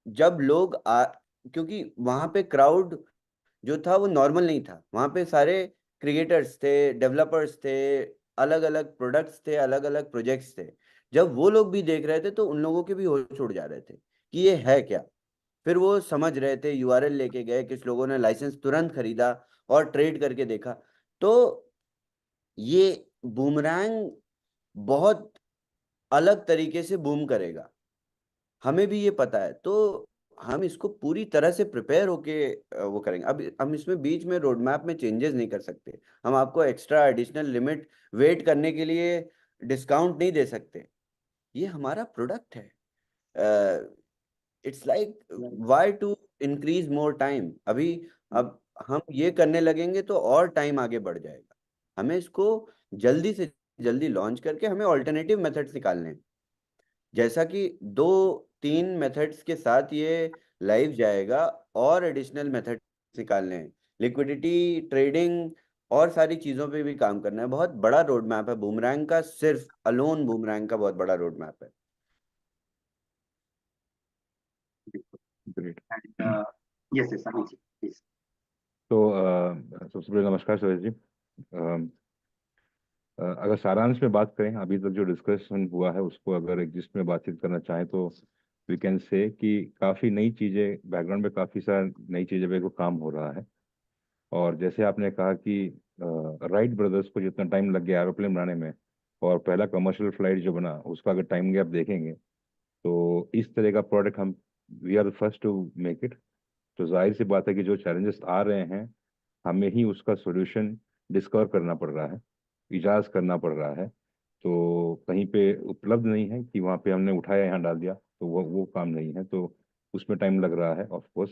जब लोग क्योंकि वहाँ पे क्राउड जो था वो नॉर्मल नहीं था। वहाँ पे सारे क्रिएटर्स थे, डेवलपर्स थे, अलग अलग प्रोडक्ट्स थे, अलग अलग प्रोजेक्ट्स थे। जब वो लोग भी देख रहे थे तो उन लोगों के भी होश उड़ जा रहे थे कि ये है क्या। फिर वो समझ रहे थे, यूआरएल लेके गए, कुछ लोगों ने लाइसेंस तुरंत खरीदा और ट्रेड करके देखा। तो ये बूमरैंग बहुत अलग तरीके से बूम करेगा, हमें भी ये पता है। तो हम इसको पूरी तरह से प्रिपेयर होके वो करेंगे। अब हम इसमें बीच में रोड मैप में चेंजेस नहीं कर सकते। हम आपको एक्स्ट्रा एडिशनल लिमिट वेट करने के लिए डिस्काउंट नहीं दे सकते। ये हमारा प्रोडक्ट है। It's like why to increase more time अभी। अब हम ये करने लगेंगे तो और टाइम आगे बढ़ जाएगा। हमें इसको जल्दी से जल्दी लॉन्च करके हमें ऑल्टरनेटिव मेथड्स निकालने हैं। जैसा कि 2-3 मेथड्स के साथ ये लाइव जाएगा, और एडिशनल मेथड्स निकालने हैं, लिक्विडिटी ट्रेडिंग और सारी चीज़ों पे भी काम करना है। बहुत बड़ा रोड मैप है बूमरैंग का, सिर्फ अलोन बूमरैंग का बहुत बड़ा रोड मैप है। Great. Yes yes Amit ji please. तो सबसे पहले नमस्कार सुरेश जी। अगर सारांश में बात करें, अभी तक जो डिस्कशन हुआ है उसको अगर एक जिस्ट में बातचीत करना चाहें तो वी कैन से कि काफ़ी नई चीज़ें, बैकग्राउंड में काफ़ी सारा नई चीज़ें पे को काम हो रहा है। और जैसे आपने कहा कि राइट ब्रदर्स को जितना टाइम लग गया एरोप्लेन बनाने में, और पहला कमर्शियल फ्लाइट जो बना उसका अगर टाइम गैप देखेंगे, तो इस तरह का प्रोडक्ट हम we are the first to make it. तो जाहिर सी बात है कि जो चैलेंजेस आ रहे हैं हमें ही उसका सॉल्यूशन डिस्कवर करना पड़ रहा है, इजाज करना पड़ रहा है। तो कहीं पे उपलब्ध नहीं है कि वहाँ पे हमने उठाया यहाँ डाल दिया, तो वो काम नहीं है, तो उसमें टाइम लग रहा है ऑफ कोर्स।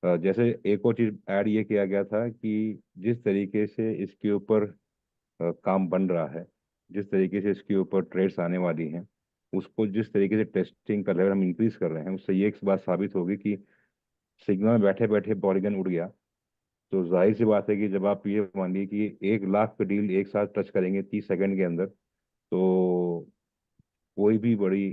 जैसे एक और चीज ऐड ये किया गया था कि जिस तरीके से इसके ऊपर काम बन रहा है, जिस तरीके से इसके ऊपर ट्रेड्स आने वाली हैं, उसको जिस तरीके से टेस्टिंग का लेवल हम इंक्रीज कर रहे हैं, उससे ये एक बात साबित होगी कि सिग्नल में बैठे बैठे पॉलीगन उड़ गया। तो जाहिर सी बात है कि जब आप ये मानिए कि 1 लाख का डील एक साथ टच करेंगे 30 सेकंड के अंदर, तो कोई भी बड़ी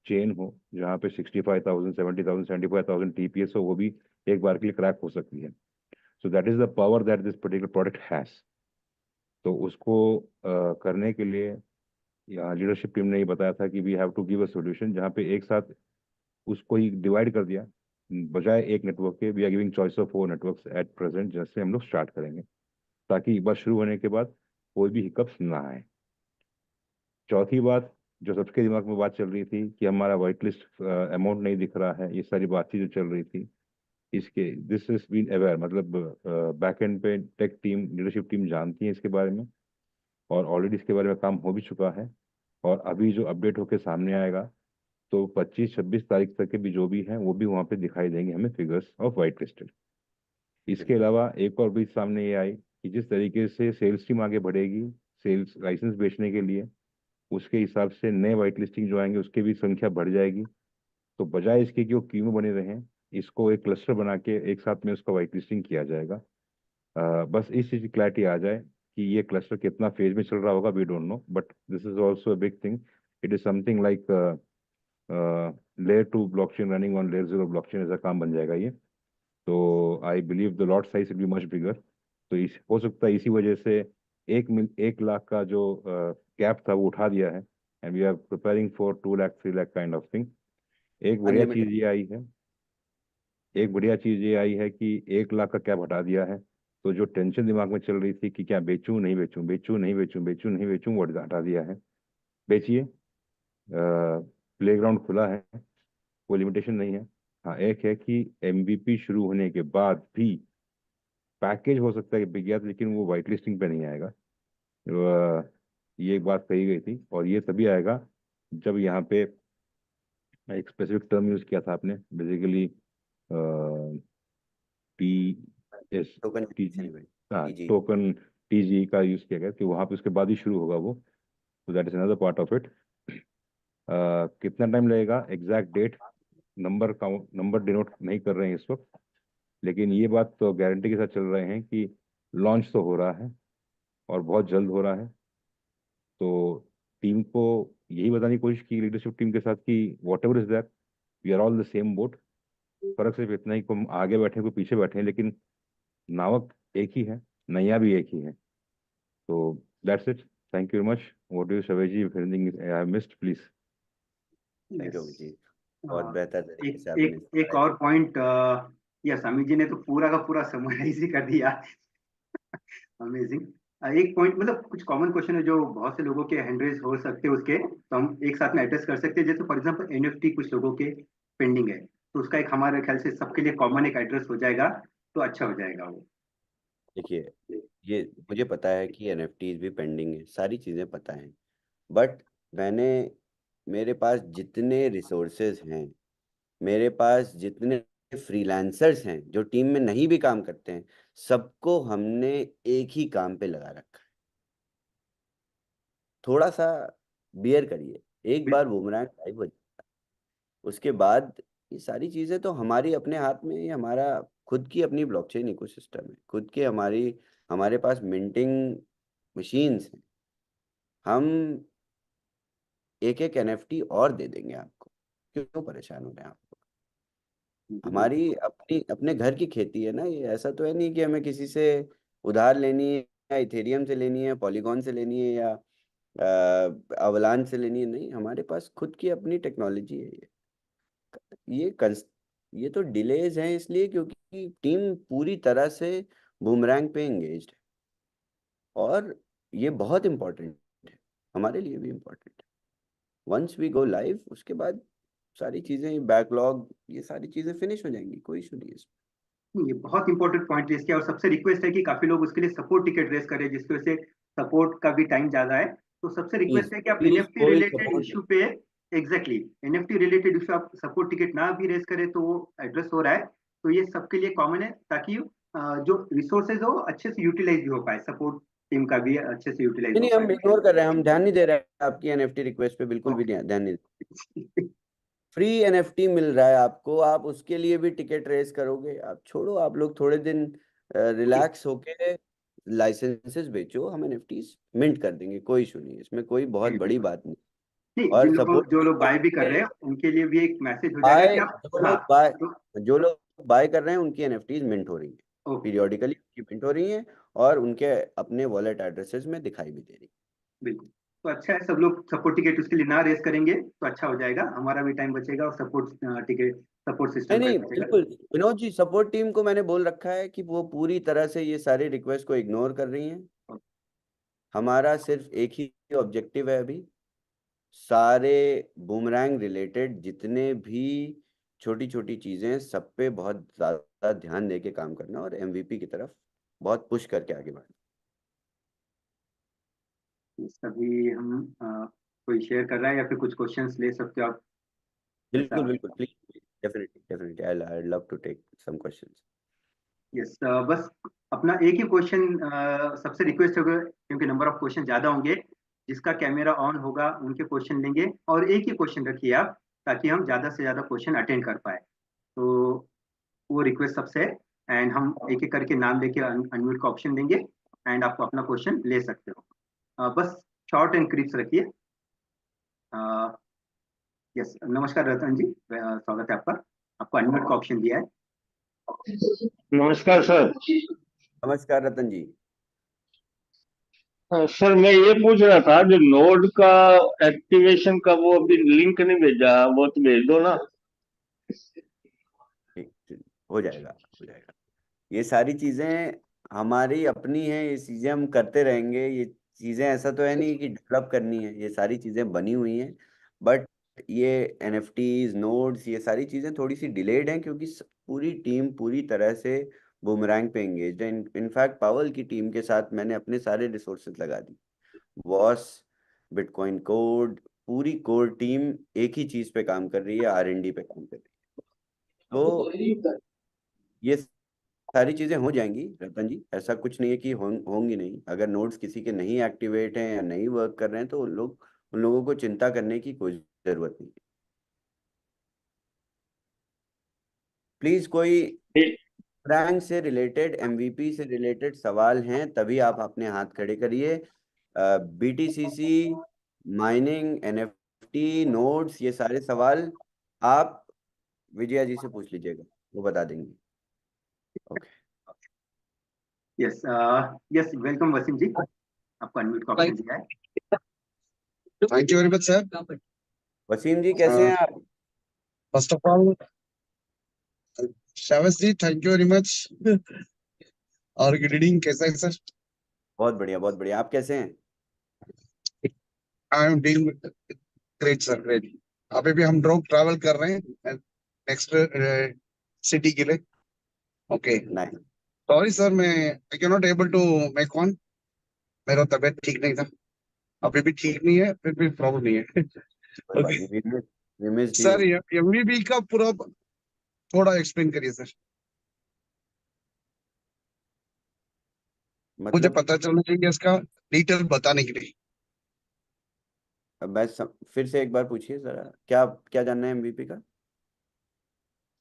चेन हो जहाँ पे 65,000 70,000 75,000 टीपीएस हो, वो भी एक बार के लिए क्रैक हो सकती है। So that is the power that this particular product has. तो उसको करने के लिए यहाँ लीडरशिप टीम ने ये बताया था कि we have to give a solution जहाँ पे एक साथ उसको ही डिवाइड कर दिया बजाय एक नेटवर्क के we are giving choice of 4 networks at present, जैसे हम लोग स्टार्ट करेंगे, ताकि एक बार शुरू होने के बाद कोई भी हिकअप्स ना आए। चौथी बात, जो सबके दिमाग में बात चल रही थी कि हमारा वाइट लिस्ट अमाउंट नहीं दिख रहा है, ये सारी बातें जो चल रही थी, इसके दिस इज बीन अवेयर, मतलब बैक एंड पे टेक टीम, लीडरशिप टीम जानती है इसके बारे में, और ऑलरेडी इसके बारे में काम हो भी चुका है। और अभी जो अपडेट होके सामने आएगा, तो 25-26 तारीख तक के भी जो भी हैं वो भी वहाँ पे दिखाई देंगे हमें, फिगर्स ऑफ वाइट लिस्टेड। इसके अलावा एक और भी सामने ये आई कि जिस तरीके से सेल्स टीम आगे बढ़ेगी सेल्स लाइसेंस बेचने के लिए, उसके हिसाब से नए वाइट लिस्टिंग जो आएंगे उसकी भी संख्या बढ़ जाएगी। तो बजाय इसके कि वो क्यू में बने रहें, इसको एक क्लस्टर बना के एक साथ में उसका वाइट लिस्टिंग किया जाएगा। बस इस चीज़ की क्लैरिटी आ जाए कि ये क्लस्टर कितना फेज में चल रहा होगा, we don't know, but this is also a big thing. It is something like layer 2 blockchain running on layer 0 blockchain, ऐसा काम बन जाएगा ये। तो I believe the lot size will be much bigger. तो इस हो सकता है इसी वजह से 1 लाख का जो कैप था वो उठा दिया है, and we are preparing for 2 lakh 3 lakh kind of thing. एक बढ़िया अनलिमिटेड। चीज ये आई है, एक बढ़िया चीज ये आई है कि 1 लाख का कैप हटा दिया है। तो जो टेंशन दिमाग में चल रही थी कि क्या बेचूं नहीं बेचूं, बेचूं नहीं बेचूं, बेचूं नहीं बेचूं, वो हटा दिया है। बेचिए, प्लेग्राउंड खुला है, कोई लिमिटेशन नहीं है। हाँ, एक है कि एमवीपी शुरू होने के बाद भी पैकेज हो सकता है कि बिक गया, लेकिन वो वाइट लिस्टिंग पे नहीं आएगा। ये एक बात कही गई थी, और ये तभी आएगा जब यहाँ पे एक स्पेसिफिक टर्म यूज किया था आपने, basically T S token T G, event. हाँ जी। टोकन टीजी का यूज किया गया कि वहाँ पे उसके बाद ही शुरू होगा वो। तो that is another part of it. कितना टाइम लगेगा, exact date, number count, number denote नहीं कर रहे हैं इस वक्त, लेकिन ये बात तो गारंटी के साथ चल रहे हैं कि लॉन्च तो हो रहा है, और बहुत जल्द हो रहा है। तो टीम को यही बताने की कोशिश की, लीडरशिप टीम के साथ, कि whatever is that, we are all the same boat. फर्क सिर्फ इतना ही, कोई आगे बैठे कोई पीछे बैठे हैं, लेकिन नावक एक ही है, नैया भी एक ही है। तो that's it. Thank you very much. What do you Shavesh ji, if anything I have missed please. Thank you yes. जी, बहुत बेहतर तरीके एक से आपने एक एक और पॉइंट, यस, अमित जी ने तो पूरा का पूरा समराइज ही कर दिया। अमेजिंग। एक पॉइंट, मतलब कुछ कॉमन क्वेश्चन है जो बहुत से लोगों के हैंड रेज हो सकते हैं, उसके तो हम एक साथ में एड्रेस कर सकते हैं। जैसे फॉर एग्जांपल एनएफटी कुछ लोगों के पेंडिंग है, तो उसका एक हमारे ख्याल से सबके लिए कॉमन एक एड्रेस हो जाएगा, तो अच्छा हो जाएगा वो। देखिए, ये मुझे पता है कि एनएफटीज भी पेंडिंग है, सारी चीज़ें पता हैं, बट मैंने मेरे पास जितने रिसोर्सेज हैं, मेरे पास जितने फ्रीलांसर्स हैं जो टीम में नहीं भी काम करते हैं, सबको हमने एक ही काम पे लगा रखा है। थोड़ा सा बियर करिए, एक बार बूमरैंग लाइव हो, उसके बाद ये सारी चीजें तो हमारी अपने हाथ में, ये हमारा खुद की अपनी ब्लॉकचेन इकोसिस्टम है, खुद के हमारे पास मिंटिंग मशीन्स हैं। हम एक एक एनएफटी और दे देंगे आपको, क्यों परेशान हो रहे हैं आप? हमारी अपनी अपने घर की खेती है ना ये, ऐसा तो है नहीं कि हमें किसी से उधार लेनी है, या इथेरियम से लेनी है, पॉलीगॉन से लेनी है, या अवलांच से लेनी है। नहीं, हमारे पास खुद की अपनी टेक्नोलॉजी है ये कंस ये तो डिलेज हैं इसलिए क्योंकि टीम पूरी तरह से बूमरैंग पे एंगेज्ड है, और ये बहुत इंपॉर्टेंट है, हमारे लिए भी इंपॉर्टेंट है। वंस वी गो लाइव, उसके बाद सारी चीजें, बैकलॉग, ये सारी चीजें फिनिश हो जाएंगी, कोई इशू नहीं है इसमें। ये बहुत इंपॉर्टेंट पॉइंट रेस किया, और सबसे रिक्वेस्ट है कि काफी लोग उसके लिए सपोर्ट टिकट रेस करें, जिसकी वजह से सपोर्ट का भी टाइम ज्यादा है। तो सबसे प्लीज रिक्वेस्ट है कि आप प्लीज एनएफटी कोई रिलेटेड सपोर्ट। इशू पे, एग्जैक्टली एनएफटी रिलेटेड इशू आप सपोर्ट टिकट ना भी रेस करें तो वो एड्रेस हो रहा है। तो ये सबके लिए कॉमन है, ताकि जो रिसोर्सेज हो अच्छे से यूटिलाइज भी हो पाए, सपोर्ट टीम का भी अच्छे से यूटिलाइज नहीं हो नहीं, हम इग्नोर कर रहे हैं, हम ध्यान नहीं दे रहे हैं आपकी एनएफटी रिक्वेस्ट पे, बिल्कुल भी पाए। ध्यान नहीं। फ्री एनएफटी मिल रहा है आपको, आप उसके लिए भी टिकट रेस करोगे? आप छोड़ो, आप लोग थोड़े दिन रिलैक्स होके लाइसेंसेस बेचो, हम एनएफटीज मिंट कर देंगे, कोई इशू नहीं है इसमें, कोई बहुत बड़ी बात नहीं। नहीं, और सपोर्ट जो लोग बाय भी कर रहे हैं उनके लिए भी एक मैसेज हो जाएगा बाय कि आप, जो हाँ, लोग बाय तो जो लोग बाय कर रहे हैं उनकी एनएफटीज मिंट हो रही है, ओके, पीरियोडिकली उनकी मिंट हो रही है, और उनके अपने वॉलेट एड्रेसेस में दिखाई भी दे रही बिल्कुल। तो अच्छा है, सब लोग सपोर्ट टिकट उसके लिए ना रेस करेंगे तो अच्छा हो जाएगा, हमारा भी टाइम बचेगा और सपोर्ट टिकट सपोर्ट नहीं सिस्टम नहीं, का बिल्कुल विनोद जी, सपोर्ट टीम को मैंने बोल रखा है कि वो पूरी तरह से ये सारे रिक्वेस्ट को इग्नोर कर रही हैं। हमारा सिर्फ एक ही ऑब्जेक्टिव है अभी, सारे बूमरैंग रिलेटेड जितने भी छोटी छोटी चीजें हैं, सब पे बहुत ज्यादा ध्यान देके काम करना और एमवीपी की तरफ बहुत पुश करके आगे बढ़ना। सभी हम कोई शेयर कर रहा है या फिर कुछ क्वेश्चंस ले सकते हो आप? बिल्कुल ऐसा बिल्कुल, please, definitely definitely, I love to take some questions. Yes, बस अपना एक ही क्वेश्चन सबसे रिक्वेस्ट होगा, क्योंकि नंबर ऑफ क्वेश्चन ज्यादा होंगे, जिसका कैमरा ऑन होगा उनके क्वेश्चन लेंगे, और एक ही क्वेश्चन रखिए आप, ताकि हम ज्यादा से ज्यादा क्वेश्चन अटेंड कर पाए। तो वो रिक्वेस्ट सबसे है, एंड हम एक एक करके नाम लेके अनम्यूट का ऑप्शन देंगे, एंड आपको अपना क्वेश्चन ले सकते हो। बस शॉर्ट एंड क्रिप्स रखिए। यस, नमस्कार रतन जी, स्वागत है आपका। आपको अनम्यूट का ऑप्शन दिया है। नमस्कार सर। नमस्कार रतन जी। सर मैं ये पूछ रहा था, जो नोड का एक्टिवेशन का वो अभी लिंक नहीं भेजा, वो तो भेज दो ना। ठीक ठीक, हो जाएगा हो जाएगा। ये सारी चीजें हमारी अपनी हैं, ये चीजें हम करते रहेंगे। ये चीजें ऐसा तो है नहीं कि डेवलप करनी है, ये सारी चीजें बनी हुई हैं। बट ये एनएफटीज नोड्स ये सारी चीजें थोड़ी सी डिलेड हैं, क्योंकि पूरी टीम पूरी तरह से बूमरैंग पे एंगेज है। इनफैक्ट पावल की टीम के साथ मैंने अपने सारे रिसोर्सेज लगा दी। वॉस, बिटकॉइन कोड, पूरी कोर टीम एक ही चीज पे काम कर रही है, आरएनडी पे काम कर रही है। तो ये सारी चीजें हो जाएंगी रतन जी, ऐसा कुछ नहीं है कि होंगी नहीं। अगर नोड्स किसी के नहीं एक्टिवेट हैं या नहीं वर्क कर रहे हैं, तो उन लोगों को चिंता करने की कोई जरूरत नहीं है। प्लीज कोई रैंक से रिलेटेड, एमवीपी से रिलेटेड सवाल हैं तभी आप अपने हाथ खड़े करिए। बीटीसीसी, माइनिंग, एनएफटी, नोड्स, ये सारे सवाल आप विजया जी से पूछ लीजिएगा, वो बता देंगे। Okay. Yes, yes, welcome Waseem ji, आपको अनम्यूट का ऑप्शन दिया है। Thank you very much, sir. Wasim जी कैसे हैं आप? First of all, Shavas ji, thank you very much. और गुड इवनिंग, कैसा है सर? बहुत बढ़िया बहुत बढ़िया, आप कैसे हैं? I am doing great sir, great. अभी भी हम लोग ट्रैवल कर रहे हैं नेक्स्ट सिटी के लिए। Okay, nice. सॉरी सर, मैं I can not able to make on. मेरा तबीयत ठीक नहीं था, अभी भी ठीक नहीं है, फिर भी प्रॉब्लम नहीं है। कोई बात ओके नहीं, we missed you। Sir, MVP का पूरा थोड़ा एक्सप्लेन करिए सर, मुझे मतलब पता चलना चाहिए इसका डिटेल बताने के लिए। फिर से एक बार पूछिए जरा, क्या क्या जानना है एमवीपी का?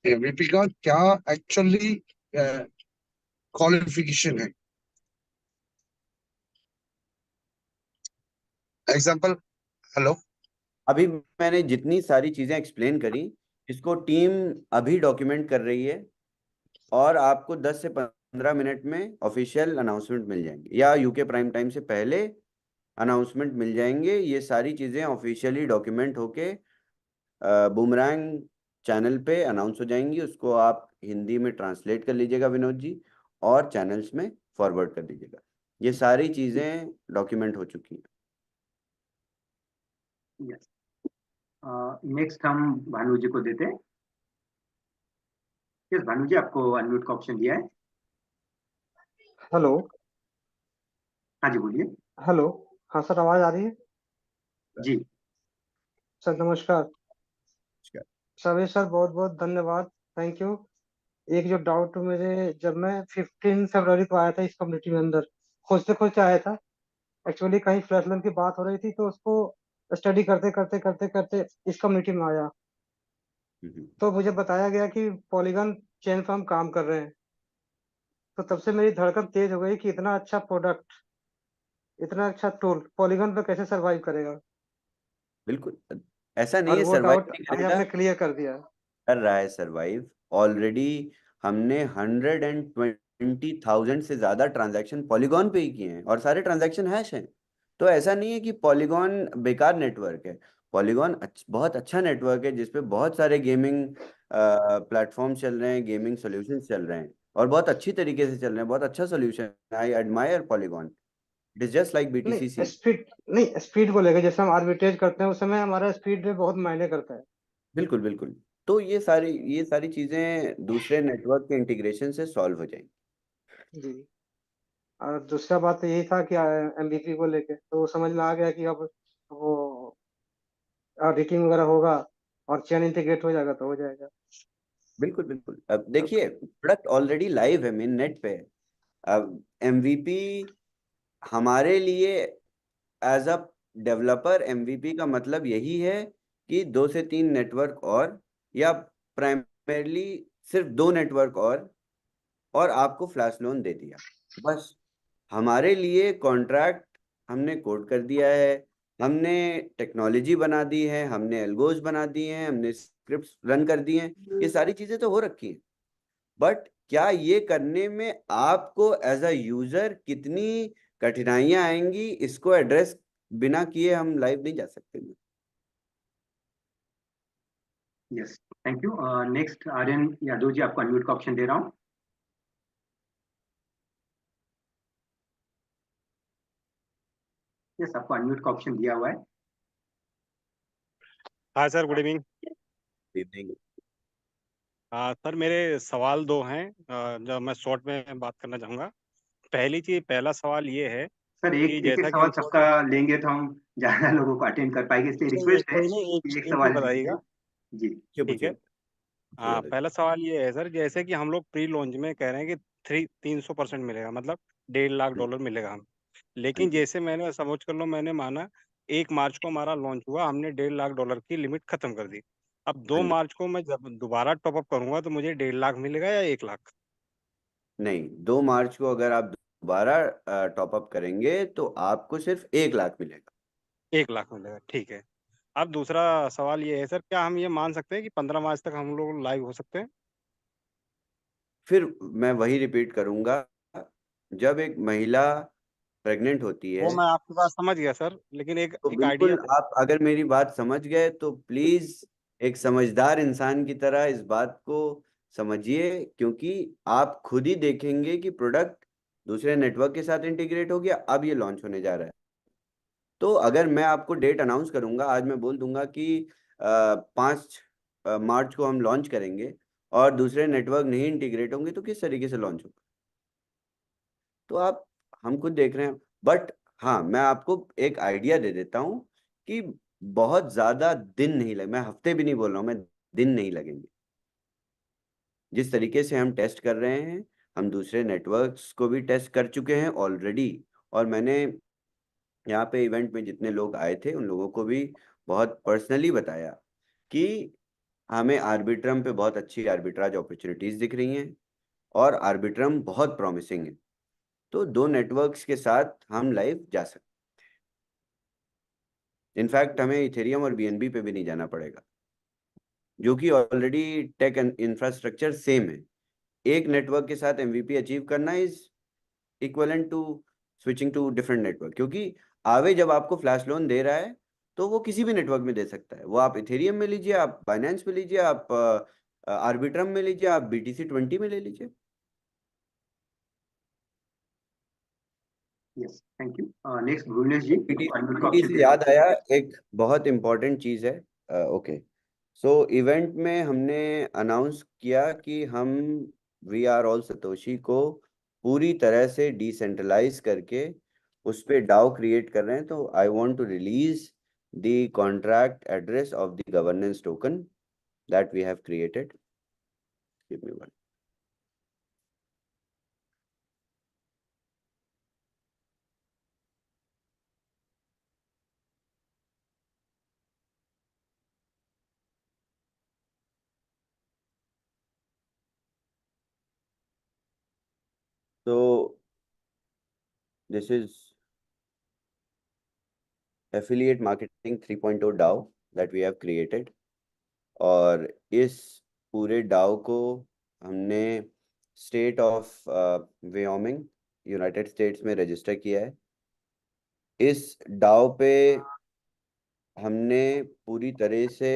एमवीपी का क्या एक्चुअली क्वालिफिकेशन है? Example, hello. अभी मैंने जितनी सारी चीजें एक्सप्लेन करी, इसको टीम अभी डॉक्यूमेंट कर रही है, और आपको 10 से 15 मिनट में ऑफिशियल अनाउंसमेंट मिल जाएंगे, या यूके प्राइम टाइम से पहले अनाउंसमेंट मिल जाएंगे। ये सारी चीजें ऑफिशियली डॉक्यूमेंट होके बूमरैंग चैनल पे अनाउंस हो जाएंगी। उसको आप हिंदी में ट्रांसलेट कर लीजिएगा विनोद जी, और चैनल्स में फॉरवर्ड कर दीजिएगा। ये सारी चीजें डॉक्यूमेंट हो चुकी हैं। यस, नेक्स्ट हम भानु जी को देते हैं। यस भानु जी, आपको अनम्यूट का ऑप्शन दिया है। हेलो। हाँ जी, बोलिए। हेलो। हाँ सर, आवाज आ रही है? जी, सर नमस्कार। सभी सर बहुत बहुत धन्यवाद, थैंक यू। एक जो डाउट मेरे, जब मैं 15 फरवरी को आया था इस कम्युनिटी में अंदर, खोजते खोजते आया था। एक्चुअली कहीं फ्लैशलन की बात हो रही थी, तो उसको स्टडी करते करते करते करते इस कम्युनिटी में आया, तो मुझे बताया गया कि पॉलीगन चेन पे हम काम कर रहे हैं। तो तब से मेरी धड़कन तेज हो गई कि इतना अच्छा प्रोडक्ट, इतना अच्छा टूल पॉलीगन पे कैसे सरवाइव करेगा। बिल्कुल, ऐसा नहीं और है वो सरवाइव डाउट नहीं आज करेगा, आपने क्लियर कर दिया। कर रहा है सरवाइव ऑलरेडी। हमने 120,000 से ज्यादा ट्रांजैक्शन पॉलीगॉन पे ही किए हैं, और सारे ट्रांजैक्शन हैश हैं। तो ऐसा नहीं है कि पॉलीगॉन बेकार नेटवर्क है। पॉलीगॉन बहुत अच्छा नेटवर्क है, जिसपे बहुत सारे गेमिंग प्लेटफॉर्म चल रहे हैं, गेमिंग सॉल्यूशंस चल रहे हैं और बहुत अच्छी तरीके से चल रहे हैं, बहुत अच्छा solution. I admire polygon, it is just like नहीं BTCC। स्पीड, नहीं स्पीड को लेकर जैसे हम आर्बिट्रेज करते हैं उस समय हमारा स्पीड बहुत मायने करता है। बिल्कुल बिल्कुल। तो ये सारी चीजें दूसरे नेटवर्क के इंटीग्रेशन से सॉल्व हो जाएंगी। जी। और दूसरा बात तो यही था कि एमवीपी को लेके तो समझ में आ गया कि अब वो ऑडिटिंग वगैरह होगा और चेन इंटीग्रेट हो जाएगा तो हो जाएगा। बिल्कुल बिल्कुल। अब देखिए, प्रोडक्ट ऑलरेडी लाइव है, मेन नेट पे है। अब MVP हमारे लिए एज अ डेवलपर, MVP का मतलब यही है कि 2 से 3 नेटवर्क और, या प्राइमरली सिर्फ 2 नेटवर्क और आपको फ्लैश लोन दे दिया, बस। हमारे लिए कॉन्ट्रैक्ट हमने कोड कर दिया है, हमने टेक्नोलॉजी बना दी है, हमने एल्गोज बना दिए हैं, हमने स्क्रिप्ट्स रन कर दिए हैं, ये सारी चीजें तो हो रखी हैं। बट क्या ये करने में आपको एज अ यूजर कितनी कठिनाइयां आएंगी, इसको एड्रेस बिना किए हम लाइव नहीं जा सकते। Yes, thank you. Next Aryan Yadav ji, आपको अनम्यूट का ऑप्शन दे रहा हूँ। यस, आपको अनम्यूट का ऑप्शन दिया हुआ है। हाँ sir, good evening. Evening. Sir मेरे सवाल दो हैं, जो मैं शॉर्ट में बात करना चाहूँगा। पहला सवाल ये है सर एक कि एक, एक जैसा कि सवाल हम सबका लेंगे तो हम ज्यादा लोगों को अटेंड कर पाएंगे, इसलिए रिक्वेस्ट है कोई नहीं, कि एक एक ही सवाल लीजिए। बताइएगा। जी। क्यों ठीक है। पूछिए। पूछिए। पहला सवाल ये है सर, जैसे कि हम लोग प्री लॉन्च में कह रहे हैं कि 300% मिलेगा, मतलब $1.5 लाख मिलेगा हम। हाँ लेकिन जी। जैसे मैंने समझ कर लो, मैंने माना 1 मार्च को हमारा लॉन्च हुआ, हमने $1.5 लाख की लिमिट खत्म कर दी। अब दो हाँ जी। मार्च को मैं जब दोबारा टॉपअप करूंगा तो मुझे 1.5 लाख मिलेगा या 1 लाख? नहीं, 2 मार्च को अगर आप दोबारा टॉपअप करेंगे तो आपको सिर्फ 1 लाख मिलेगा। 1 लाख मिलेगा, ठीक है। अब दूसरा सवाल ये है सर, क्या हम ये मान सकते हैं कि 15 मार्च तक हम लोग लाइव हो सकते हैं? फिर मैं वही रिपीट करूंगा, जब एक महिला प्रेग्नेंट होती वो है, मैं आपकी बात समझ गया सर, लेकिन एक तो एक आइडिया बिल्कुल दे। आप अगर मेरी बात समझ गए तो प्लीज एक समझदार इंसान की तरह इस बात को समझिए, क्योंकि आप खुद ही देखेंगे कि प्रोडक्ट दूसरे नेटवर्क के साथ इंटीग्रेट हो गया, अब ये लॉन्च होने जा रहा है। तो अगर मैं आपको डेट अनाउंस करूंगा, आज मैं बोल दूंगा कि 5 मार्च को हम लॉन्च करेंगे और दूसरे नेटवर्क नहीं इंटीग्रेट होंगे, तो किस तरीके से लॉन्च होगा? तो आप, हम खुद देख रहे हैं। बट हाँ, मैं आपको एक आइडिया दे देता हूँ कि बहुत ज्यादा दिन नहीं लगे, मैं हफ्ते भी नहीं बोल रहा हूँ, मैं दिन नहीं लगेंगे। जिस तरीके से हम टेस्ट कर रहे हैं, हम दूसरे नेटवर्क्स को भी टेस्ट कर चुके हैं ऑलरेडी। और मैंने यहाँ पे इवेंट में जितने लोग आए थे उन लोगों को भी बहुत पर्सनली बताया कि हमें आर्बिट्रम पे बहुत अच्छी आर्बिट्राज अपॉर्चुनिटीज दिख रही हैं और आर्बिट्रम बहुत प्रॉमिसिंग है। तो 2 नेटवर्क्स के साथ हम लाइव जा सकते हैं। इनफैक्ट हमें इथेरियम और BNB पे भी नहीं जाना पड़ेगा, जो कि ऑलरेडी टेक इंफ्रास्ट्रक्चर सेम है। एक नेटवर्क के साथ MVP अचीव करना is equivalent to switching to different network, क्योंकि आवे जब आपको फ्लैश लोन दे रहा है तो वो किसी भी नेटवर्क में दे सकता है। वो आप इथेरियम में लीजिए, आप बाइनेंस में लीजिए, आप आर्बिट्रम में लीजिए, आप BTC20 में ले लीजिए। Yes, thank you. Next Bhuvnesh ji, आपको अनम्यूट का BTC ऑप्शन से दे रहा हूँ। याद आया, एक बहुत इंपॉर्टेंट चीज है। ओके, सो इवेंट में हमने अनाउंस किया कि हम वी आर ऑल सतोशी को पूरी तरह से डिसेंट्रलाइज करके उस पे डाउ क्रिएट कर रहे हैं। तो I want to release the contract address of the governance token that we have created. Give me one. तो this is affiliate marketing 3.0 dow that we have created. और इस पूरे डाउ को हमने स्टेट ऑफ वेयोमिंग, यूनाइटेड स्टेट्स में register किया है। इस डाउ पे हमने पूरी तरह से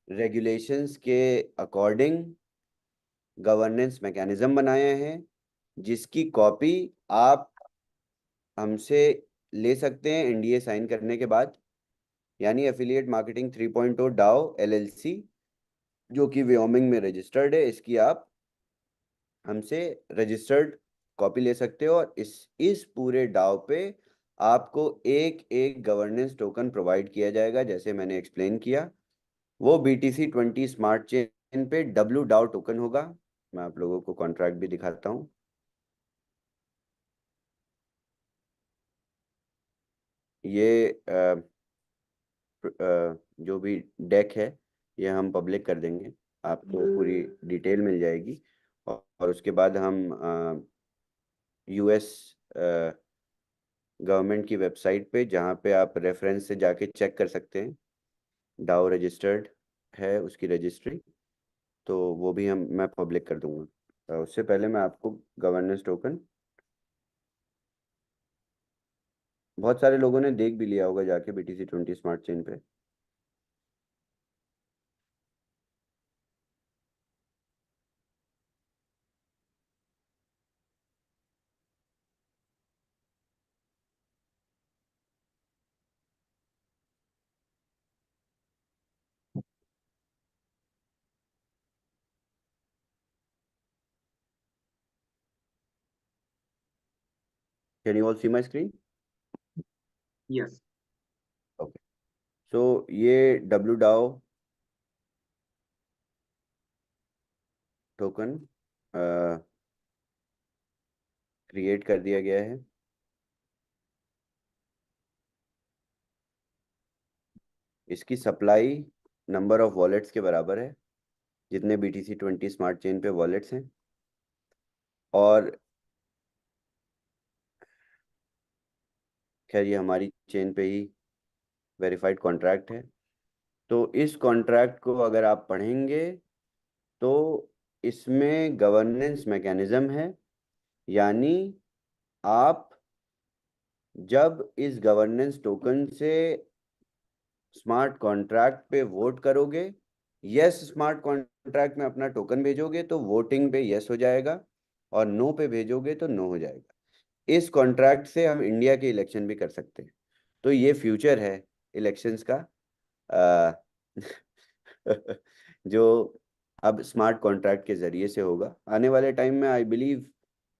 रेगुलेशंस के अकॉर्डिंग गवर्नेंस मैकेनिज्म बनाए हैं, जिसकी कॉपी आप हमसे ले सकते हैं एनडीए साइन करने के बाद। यानी एफिलिएट मार्केटिंग 3.0 डाओ एलएलसी, जो कि व्योमिंग में रजिस्टर्ड है, इसकी आप हमसे रजिस्टर्ड कॉपी ले सकते हो। और इस पूरे डाओ पे आपको एक एक गवर्नेंस टोकन प्रोवाइड किया जाएगा, जैसे मैंने एक्सप्लेन किया। वो BTC20 स्मार्ट चेन पे WDAO टोकन होगा। मैं आप लोगों को कॉन्ट्रैक्ट भी दिखाता हूँ। ये जो भी डेक है ये हम पब्लिक कर देंगे, आपको पूरी डिटेल मिल जाएगी। और उसके बाद हम US गवर्नमेंट की वेबसाइट पे, जहाँ पे आप रेफरेंस से जाके चेक कर सकते हैं, डाओ रजिस्टर्ड है उसकी रजिस्ट्री, तो वो भी मैं पब्लिक कर दूंगा। उससे पहले मैं आपको गवर्नेंस टोकन, बहुत सारे लोगों ने देख भी लिया होगा जाके BTC20 स्मार्ट चेन पे। Can you all see my screen? Yes. Okay. So ये WDAO टोकन क्रिएट कर दिया गया है। इसकी सप्लाई नंबर ऑफ वॉलेट्स के बराबर है, जितने BTC20 स्मार्ट चेन पे वॉलेट्स हैं। और खैर ये हमारी चेन पे ही वेरीफाइड कॉन्ट्रैक्ट है। तो इस कॉन्ट्रैक्ट को अगर आप पढ़ेंगे तो इसमें गवर्नेंस मैकेनिज्म है, यानी आप जब इस गवर्नेंस टोकन से स्मार्ट कॉन्ट्रैक्ट पे वोट करोगे, यस स्मार्ट कॉन्ट्रैक्ट में अपना टोकन भेजोगे तो वोटिंग पे यस हो जाएगा, और नो पे भेजोगे तो नो हो जाएगा। इस कॉन्ट्रैक्ट से हम इंडिया के इलेक्शन भी कर सकते हैं। तो ये फ्यूचर है इलेक्शंस का, जो अब स्मार्ट कॉन्ट्रैक्ट के जरिए से होगा। आने वाले टाइम में आई बिलीव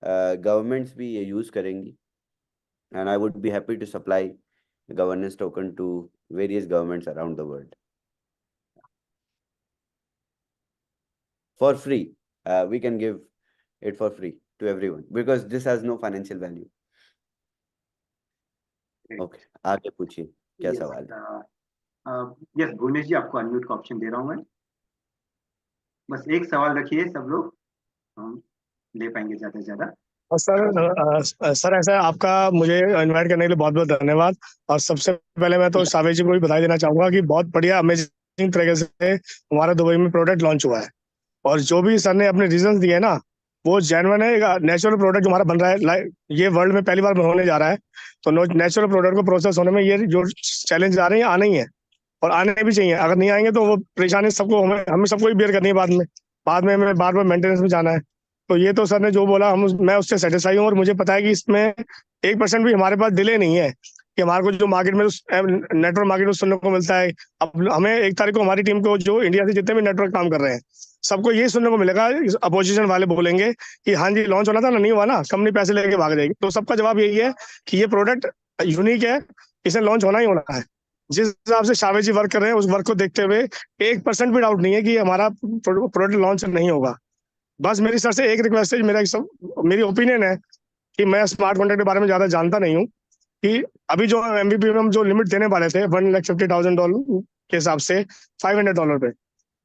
गवर्नमेंट्स भी ये यूज करेंगी, and I would be happy to supply governance token to various governments around the world for free. We can give it for free to everyone because this has no financial value. Okay, आगे पूछिए क्या सवाल है? Yes Bhuvnesh ji, आपको unmute का option दे रहा हूँ मैं। बस एक सवाल रखिए सब लोग, हम ले पाएंगे ज्यादा से ज्यादा। और सर ऐसा आपका मुझे इनवाइट करने के लिए बहुत बहुत धन्यवाद। और सबसे पहले मैं तो सावेज जी को भी बधाई देना चाहूंगा कि बहुत बढ़िया अमेजिंग तरीके से हमारा दुबई में प्रोडक्ट लॉन्च हुआ है। और जो भी सर ने अपने रीजंस दिए ना, वो जेन्युइन है। नेचुरल प्रोडक्ट जो हमारा बन रहा है, ये वर्ल्ड में पहली बार होने जा रहा है, तो नेचुरल प्रोडक्ट को प्रोसेस होने में ये जो चैलेंज आ रहे हैं आने ही है, और आने भी चाहिए। अगर नहीं आएंगे तो वो परेशानी सबको हमें सबको ही बेयर करनी है बाद में हमें बार बार मेंटेनेंस में जाना है। तो ये तो सर ने जो बोला मैं उससे सेटिस्फाई हूँ। और मुझे पता है कि इसमें 1% भी हमारे पास डिले नहीं है कि हमारे को जो मार्केट में नेटवर्क मार्केट में सुनने को मिलता है। अब हमें 1 तारीख को हमारी टीम को जो इंडिया से जितने भी नेटवर्क काम कर रहे हैं सबको ये सुनने को मिलेगा, अपोजिशन वाले बोलेंगे कि हाँ जी लॉन्च होना था ना, नहीं हुआ ना, कंपनी पैसे लेके भाग जाएगी। तो सबका जवाब यही है कि ये प्रोडक्ट यूनिक है, इसे लॉन्च होना ही होना है। जिस हिसाब से शावेद जी वर्क कर रहे हैं उस वर्क को देखते हुए 1% भी डाउट नहीं है कि हमारा प्रोडक्ट लॉन्च नहीं होगा। बस मेरी सर से एक रिक्वेस्ट है, मेरी ओपिनियन है कि मैं स्मार्ट कॉन्ट्रैक्ट के बारे में ज्यादा जानता नहीं हूँ, कि अभी जो MVP में हम जो लिमिट देने वाले थे $150,000 के हिसाब से $500 पे,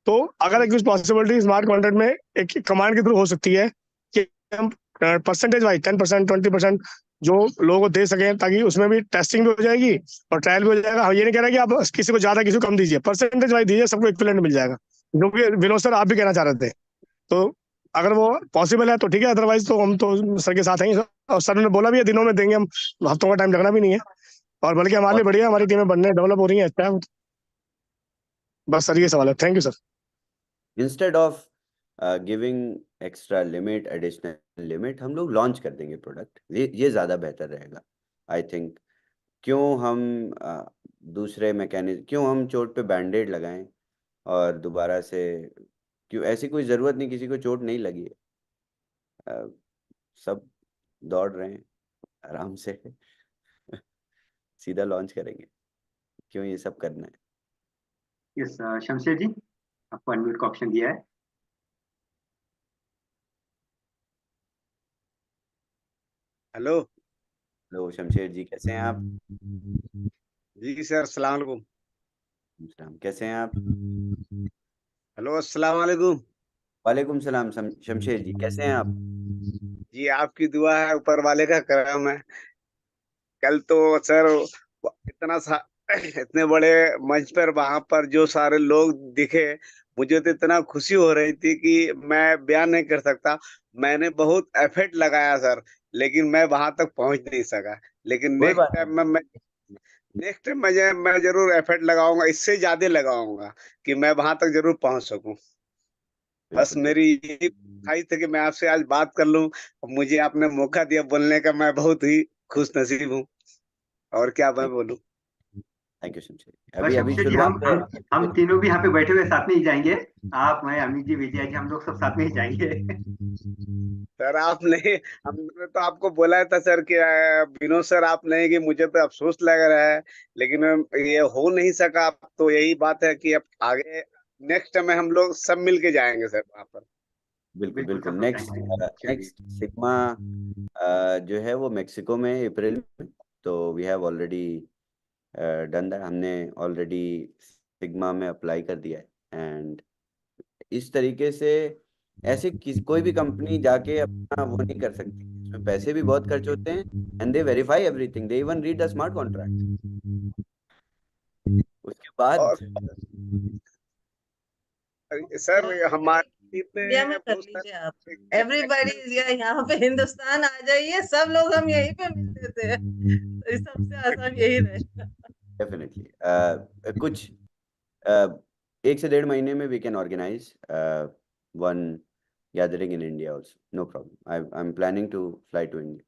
तो अगर एक पॉसिबिलिटी स्मार्ट कॉन्ट्रैक्ट में एक कमांड के थ्रू हो सकती है कि हम परसेंटेज वाइज 10% 20% जो लोगों को दे सकें, ताकि उसमें भी टेस्टिंग भी हो जाएगी और ट्रायल भी हो जाएगा। हम ये नहीं कह रहे कि आप किसी को ज्यादा किसी को कम दीजिए, परसेंटेज वाइज दीजिए, सबको इक्विवेलेंट मिल जाएगा, जो कि विनोद सर आप भी कहना चाह रहे थे। तो अगर वो पॉसिबल है तो ठीक है, अदरवाइज तो हम तो सर के साथ हैं। और सर ने बोला भी है दिनों में देंगे, हम हफ्तों का टाइम लगना भी नहीं है। और बल्कि हमारे लिए बढ़िया, हमारी टीमें बनने डेवलप हो रही है, अच्छा है। बस सर ये सवाल है। Thank you sir. Instead of giving extra limit, additional limit, हम लोग लॉन्च कर देंगे प्रोडक्ट, ये ज़्यादा बेहतर रहेगा आई थिंक। क्यों हम दूसरे मैकेनिज्म, क्यों हम चोट पे बैंडेड लगाएं और दोबारा से, क्यों, ऐसी कोई ज़रूरत नहीं, किसी को चोट नहीं लगी है, सब दौड़ रहे हैं आराम से सीधा लॉन्च करेंगे, क्यों ये सब करना है। यस शमशेर जी, आपको अनम्यूट का ऑप्शन दिया है। हेलो। हेलो शमशेर जी, कैसे हैं आप? जी सर, अस्सलाम वालेकुम। सलाम, कैसे हैं आप? हेलो, अस्सलाम वालेकुम। वालेकुम सलाम। शमशेर जी, कैसे हैं आप? जी आपकी दुआ है, ऊपर वाले का करम है। कल तो सर इतना सा इतने बड़े मंच पर वहां पर जो सारे लोग दिखे, मुझे तो इतना खुशी हो रही थी कि मैं बयान नहीं कर सकता। मैंने बहुत एफर्ट लगाया सर, लेकिन मैं वहां तक पहुंच नहीं सका। लेकिन कोई नेक्स्ट बात टाइम नहीं, नेक्स्ट टाइम मैं जरूर एफर्ट लगाऊंगा, इससे ज्यादा लगाऊंगा कि मैं वहां तक जरूर पहुंच सकूं। बस बिल्कुल मेरी यही ख्वाहिश थी कि मैं आपसे आज बात कर लूं। मुझे आपने मौका दिया बोलने का, मैं बहुत ही खुश नसीब हूँ। और क्या मैं बोलूं। थैंक यू शमशेर जी। बस अभी अभी शमशेर जी, शुरुआत हम है। हम हम तीनों भी यहाँ पे बैठे हुए साथ में ही जाएंगे। आप, मैं, अमित जी, विजय जी, हम लोग सब साथ में ही जाएंगे। सर आपने हमने तो आपको बोला था सर कि विनोद सर आप नहीं, कि मुझे तो अफसोस लग रहा है, लेकिन ये हो नहीं सका। तो यही बात है कि अब आगे नेक्स्ट में हम लोग सब मिल के जाएंगे सर वहां पर। बिल्कुल बिल्कुल बिल्कुल। सब लोग नेक्स्ट जाएंगे। चलिए। नेक्स्ट सिग्मा जो है वो मेक्सिको में अप्रैल में, तो we have already done that. हमने ऑलरेडी सिग्मा में अप्लाई कर दिया है। एंड इस तरीके से ऐसे कोई भी कंपनी जाके अपना वो नहीं कर सकती, इसमें पैसे भी बहुत खर्च होते हैं। And they verify everything, they even read the smart contract. उसके बाद और सर हमारे इंडिया में कर लीजिए आप। एवरीबॉडी यहाँ पे हिंदुस्तान आ जाइए, सब लोग हम यहीं पे मिल लेते हैं, तो इस सबसे आसान यही रहेगा। डेफिनेटली कुछ 1 से 1.5 महीने में we can organise one gathering in India also, no problem. I am planning to fly to India.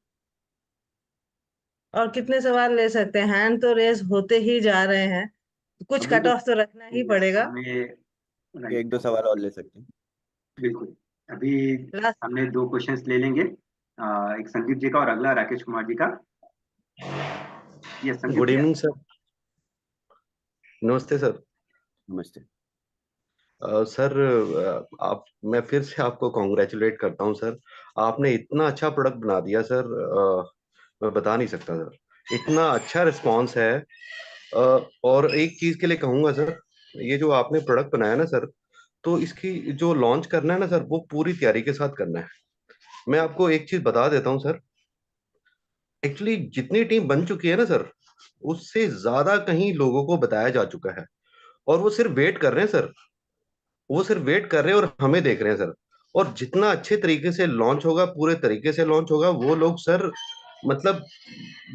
और कितने सवाल ले सकते हैं, हैंड तो रेस होते ही जा रहे हैं, कुछ कट बिल्कुल, ऑफ तो रखना ही Yes, पड़ेगा। हमें एक दो सवाल और ले सकते हैं। बिल्कुल। अभी लास्ट हमने 2 क्वेश्चंस ले लेंगे, एक संदीप जी का और अगला राकेश कुमार जी का। ये Sandeep good ji. Evening sir. नमस्ते सर। नमस्ते। सर आप, मैं फिर से आपको कॉन्ग्रेचुलेट करता हूं सर। आपने इतना अच्छा प्रोडक्ट बना दिया सर, मैं बता नहीं सकता सर। इतना अच्छा रिस्पांस है। और एक चीज के लिए कहूंगा सर, ये जो आपने प्रोडक्ट बनाया ना सर, तो इसकी जो लॉन्च करना है ना सर, वो पूरी तैयारी के साथ करना है। मैं आपको एक चीज बता देता हूँ सर, एक्चुअली जितनी टीम बन चुकी है ना सर, उससे ज्यादा कहीं लोगों को बताया जा चुका है, और वो सिर्फ वेट कर रहे हैं सर। वो सिर्फ वेट कर रहे हैं और हमें देख रहे हैं सर। और जितना अच्छे तरीके से लॉन्च होगा, पूरे तरीके से लॉन्च होगा, वो लोग सर मतलब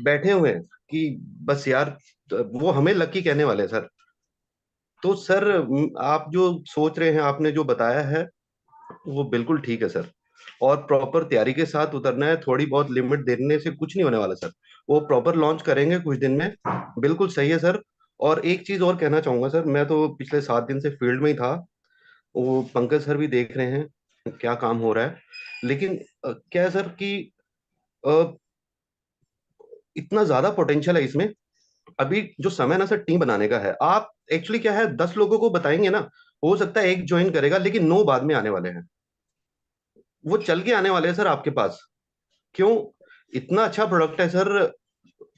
बैठे हुए हैं कि बस यार, वो हमें लकी कहने वाले हैं सर। तो सर आप जो सोच रहे हैं, आपने जो बताया है, वो बिल्कुल ठीक है सर। और प्रॉपर तैयारी के साथ उतरना है, थोड़ी बहुत लिमिट देने से कुछ नहीं होने वाला सर। वो प्रॉपर लॉन्च करेंगे कुछ दिन में। बिल्कुल सही है सर। और एक चीज और कहना चाहूंगा सर, मैं तो पिछले 7 दिन से फील्ड में ही था। वो पंकज सर भी देख रहे हैं क्या काम हो रहा है। लेकिन क्या है सर कि अ, इतना ज्यादा पोटेंशियल है इसमें। अभी जो समय ना सर टीम बनाने का है, आप एक्चुअली क्या है, 10 लोगों को बताएंगे ना, हो सकता है एक ज्वाइन करेगा, लेकिन 9 बाद में आने वाले हैं। वो चल के आने वाले हैं सर आपके पास। क्यों? इतना अच्छा प्रोडक्ट है सर।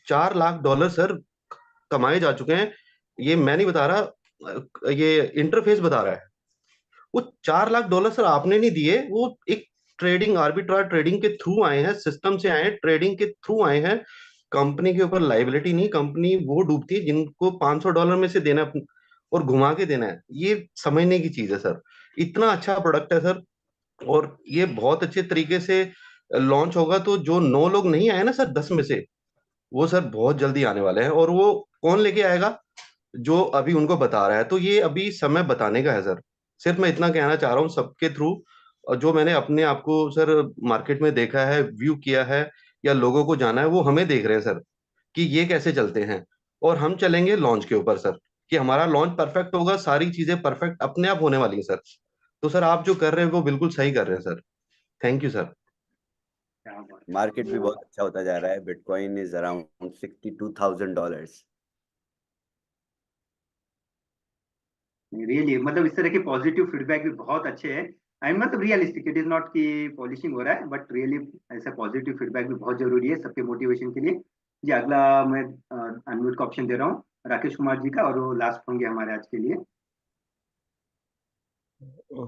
$4 लाख सर कमाए जा चुके हैं। ये मैं नहीं बता रहा, ये इंटरफेस बता रहा है। वो $4 लाख सर आपने नहीं दिए, वो एक ट्रेडिंग, आर्बिट्राज ट्रेडिंग के थ्रू आए हैं, सिस्टम से आए हैं, ट्रेडिंग के थ्रू आए हैं। कंपनी के ऊपर लाइबिलिटी नहीं, कंपनी वो डूबती है जिनको $500 में से देना और घुमा के देना है। ये समझने की चीज है सर। इतना अच्छा प्रोडक्ट है सर, और ये बहुत अच्छे तरीके से लॉन्च होगा। तो जो 9 लोग नहीं आए ना सर 10 में से, वो सर बहुत जल्दी आने वाले हैं। और वो कौन लेके आएगा? जो अभी उनको बता रहा है, तो ये अभी समय बताने का है सर। सिर्फ मैं इतना कहना चाह रहा हूँ सबके थ्रू, और जो मैंने अपने आप को सर मार्केट में देखा है, व्यू किया है, या लोगों को जाना है, वो हमें देख रहे हैं सर कि ये कैसे चलते हैं। और हम चलेंगे लॉन्च के ऊपर सर, कि हमारा लॉन्च परफेक्ट होगा, सारी चीजें परफेक्ट अपने आप होने वाली हैं सर। तो सर आप जो कर रहे हैं वो बिल्कुल सही कर रहे हैं sir. Thank you sir. Market भी बहुत अच्छा होता जा रहा है। Bitcoin is around $62,000। रियली मतलब इस तरह के पॉजिटिव फीडबैक भी बहुत अच्छे हैं। आई मतलब रियलिस्टिक, इट इज नॉट कि पॉलिशिंग हो रहा है, बट रियली ऐसा पॉजिटिव फीडबैक भी बहुत जरूरी है सबके मोटिवेशन के लिए। जी अगला मैं अनम्यूट का ऑप्शन दे रहा हूँ राकेश कुमार जी का, और वो लास्ट होंगे हमारे आज के लिए।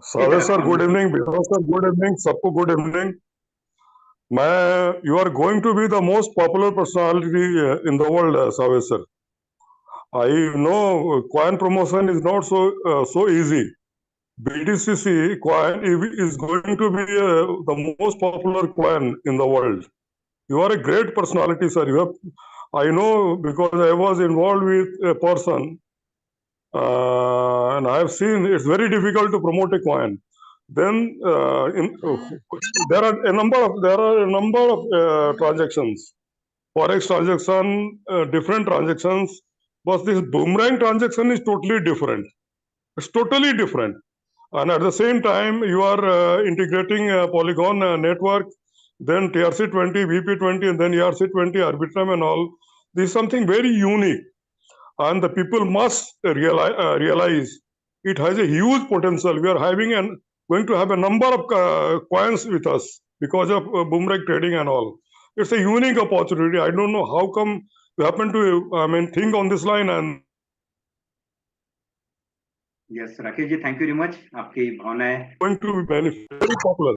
सावे sir good evening, Bihar sir good evening, सबको गुड इवनिंग। मैं you are going to be the most popular personality in the world, सावे sir. I know coin promotion is not so easy. BTCC coin is going to be the most popular coin in the world. You are a great personality, sir. You have, I know because I was involved with a person, and I have seen it's very difficult to promote a coin. Then there are a number of transactions, forex transaction, different transactions, but this boomerang transaction is totally different. It's totally different. And at the same time, you are integrating Polygon network, then TRC20, VP20, and then ERC20, Arbitrum and all. This is something very unique. And the people must realize it has a huge potential. We are going to have a number of coins with us because of boomerang trading and all. It's a unique opportunity. I don't know how come we happen to think on this line. And yes Rakesh ji, thank you very much. आपकी भावनाएं going to be very popular.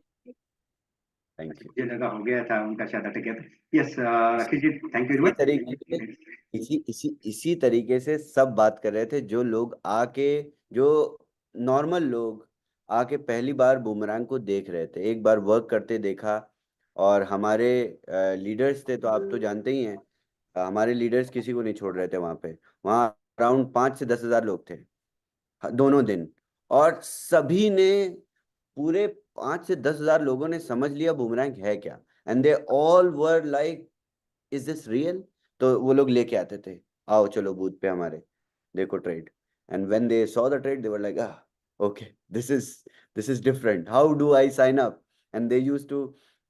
Thank you. मुझे लगा हो गया था, उनका शायद अटक गया था। Yes Rakesh ji, thank you very much. इसी तरीके से सब बात कर रहे थे, जो लोग आके, जो नॉर्मल लोग आके पहली बार बूमरैंग को देख रहे थे, एक बार वर्क करते देखा। और हमारे लीडर्स थे, तो आप तो जानते ही हैं, हमारे लीडर्स किसी को नहीं छोड़ रहे थे वहाँ पे। वहाँ अराउंड 5 से 10 हजार लोग थे दोनों दिन, और सभी ने, पूरे 5 से 10 हजार लोगों ने समझ लिया बूमरैंग है क्या। And they all were like, is this real? तो वो लोग लेके आते थे, आओ चलो बूथ पे हमारे, देखो trade. And when they saw the trade, they were like, okay, this is different, how do I sign up? And they used to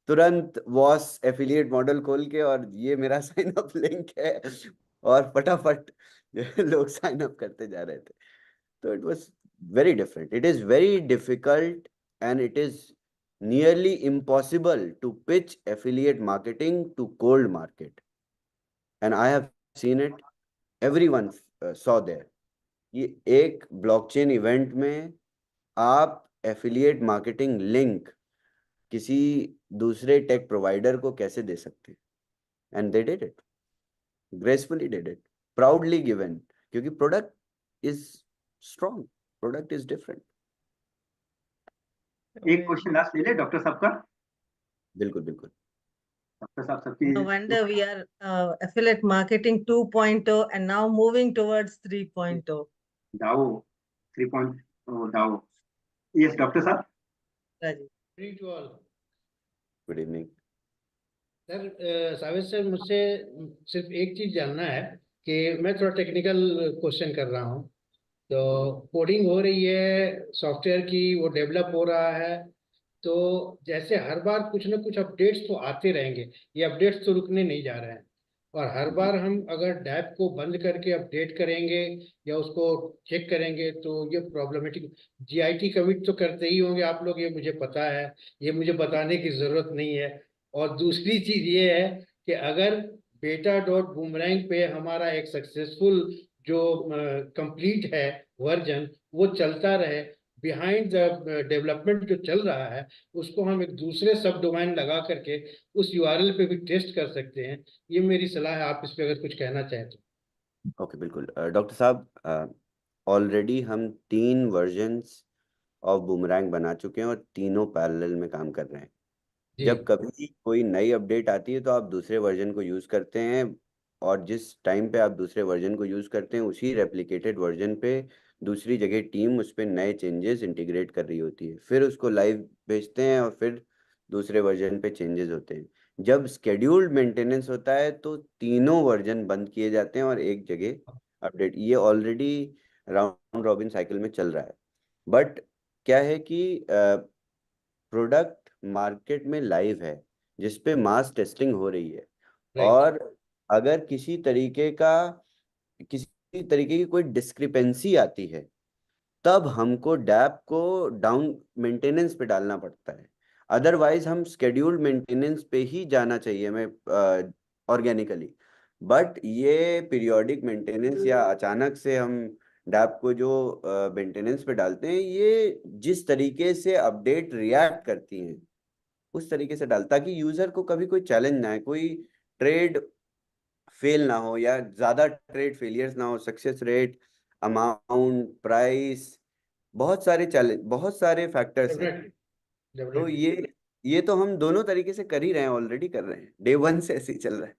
तुरंत वॉस एफिलिएट मॉडल खोल के, और ये मेरा साइन अप लिंक है, और फटाफट लोग साइन अप करते जा रहे थे। तो it was very different. It is very difficult, and it is nearly impossible to pitch affiliate marketing to cold market. And I have seen it. Everyone saw there. ये एक ब्लॉकचेन इवेंट में आप affiliate marketing link किसी दूसरे take provider को कैसे दे सकते हैं? And they did it, gracefully did it, proudly given, क्योंकि product is strong, product is different. एक क्वेश्चन लास्ट ले ले डॉक्टर साहब का। बिल्कुल बिल्कुल। डॉक्टर साहब सबकी No wonder we are affiliate marketing 2.0 and now moving towards 3.0. DAO 3.0 DAO. Yes doctor साहब। Good evening sir. सावेद सर, मुझसे सिर्फ एक चीज जानना है कि मैं थोड़ा टेक्निकल क्वेश्चन कर रहा हूँ। तो कोडिंग हो रही है सॉफ्टवेयर की, वो डेवलप हो रहा है, तो जैसे हर बार कुछ ना कुछ अपडेट्स तो आते रहेंगे, ये अपडेट्स तो रुकने नहीं जा रहे हैं। और हर बार हम अगर डैप को बंद करके अपडेट करेंगे या उसको चेक करेंगे तो ये प्रॉब्लमेटिक। जीआईटी कमिट तो करते ही होंगे आप लोग, ये मुझे पता है, ये मुझे बताने की जरूरत नहीं है। और दूसरी चीज ये है कि अगर beta.boomerang पे हमारा एक सक्सेसफुल जो कंप्लीट है वर्जन, वो चलता रहे, बिहाइंड द डेवलपमेंट जो चल रहा है उसको हम एक दूसरे सब डोमेन लगा करके उस यूआरएल पे भी टेस्ट कर सकते हैं। ये मेरी सलाह है, आप इस पे अगर कुछ कहना चाहें तो। ओके बिल्कुल। डॉक्टर साहब, ऑलरेडी हम 3 वर्जन्स ऑफ बूमरैंग बना चुके हैं, और तीनों पैरेलल में काम कर रहे हैं। जब कभी कोई नई अपडेट आती है तो आप दूसरे वर्जन को यूज करते हैं, और जिस टाइम पे आप दूसरे वर्जन को यूज़ करते हैं उसी रेप्लिकेटेड वर्जन पे दूसरी जगह टीम उस पर नए चेंजेस इंटीग्रेट कर रही होती है, फिर उसको लाइव भेजते हैं और फिर दूसरे वर्जन पे चेंजेस होते हैं। जब स्केड्यूल्ड मेंटेनेंस होता है तो तीनों वर्जन बंद किए जाते हैं और एक जगह अपडेट, ये ऑलरेडी राउंड रॉबिन साइकिल में चल रहा है। बट क्या है कि प्रोडक्ट मार्केट में लाइव है जिस पे मास टेस्टिंग हो रही है, और अगर किसी तरीके की कोई डिस्क्रिपेंसी आती है तब हमको डैप को डाउन मेंटेनेंस पे डालना पड़ता है। अदरवाइज हम स्केड्यूल्ड मेंटेनेंस पे ही जाना चाहिए हमें ऑर्गेनिकली। बट ये पीरियोडिक मेंटेनेंस या अचानक से हम डैप को जो मेंटेनेंस पे डालते हैं, ये जिस तरीके से अपडेट रिएक्ट करती हैं उस तरीके से डाल, ताकि यूजर को कभी कोई चैलेंज ना है, कोई ट्रेड फेल ना हो या ज्यादा ट्रेड फेलियर्स ना हो, सक्सेस रेट, अमाउंट, प्राइस, बहुत सारे चैलेंज, बहुत सारे फैक्टर्स हैं। तो ये तो हम दोनों तरीके से कर ही रहे हैं, ऑलरेडी कर रहे हैं, डे 1 से ऐसे ही चल रहा है।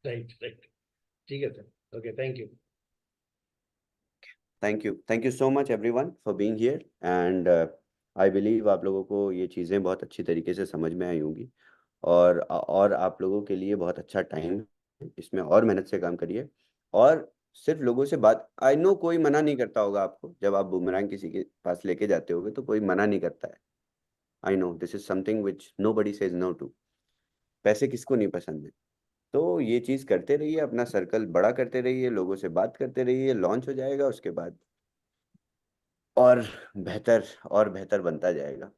राइट, ठीक है sir, okay, thank you. Thank you so much everyone for being here, and I believe आप लोगों को ये चीज़ें बहुत अच्छी तरीके से समझ में आई होंगी, और आप लोगों के लिए बहुत अच्छा टाइम है, इसमें और मेहनत से काम करिए। और सिर्फ लोगों से बात, आई नो कोई मना नहीं करता होगा आपको, जब आप बूमरैंग किसी के पास लेके जाते होगे तो कोई मना नहीं करता है। I know this is something which nobody says no to. पैसे किसको नहीं पसंद है? तो ये चीज़ करते रहिए, अपना सर्कल बड़ा करते रहिए, लोगों से बात करते रहिए, लॉन्च हो जाएगा उसके बाद और बेहतर बनता जाएगा।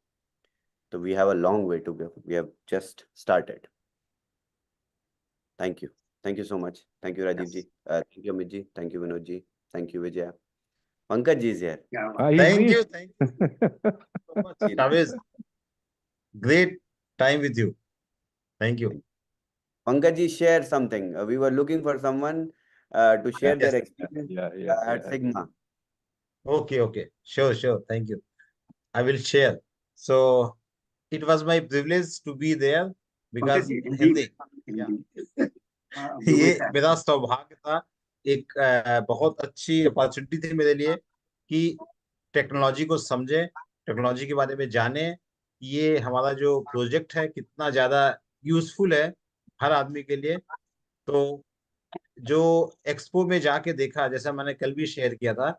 तो we have a long way to go, we have just started. Thank you so much. Thank you Rajiv ji, thank you Amit ji, thank you Vinod ji, thank you Vijay. Pankaj ji is here. Thank you so much, Shavesh. Great time with you. Thank you. Pankaj ji, share something. We were looking for someone to share their experience at Sigma. Okay. Sure. Thank you. I will share. So it was my privilege to be there because Hindi. ये मेरा सौभाग्य था, एक बहुत अच्छी opportunity थी मेरे लिए कि टेक्नोलॉजी को समझे, टेक्नोलॉजी के बारे में जाने, ये हमारा जो प्रोजेक्ट है कितना ज्यादा यूजफुल है हर आदमी के लिए। तो जो एक्सपो में जाके देखा, जैसा मैंने कल भी शेयर किया था,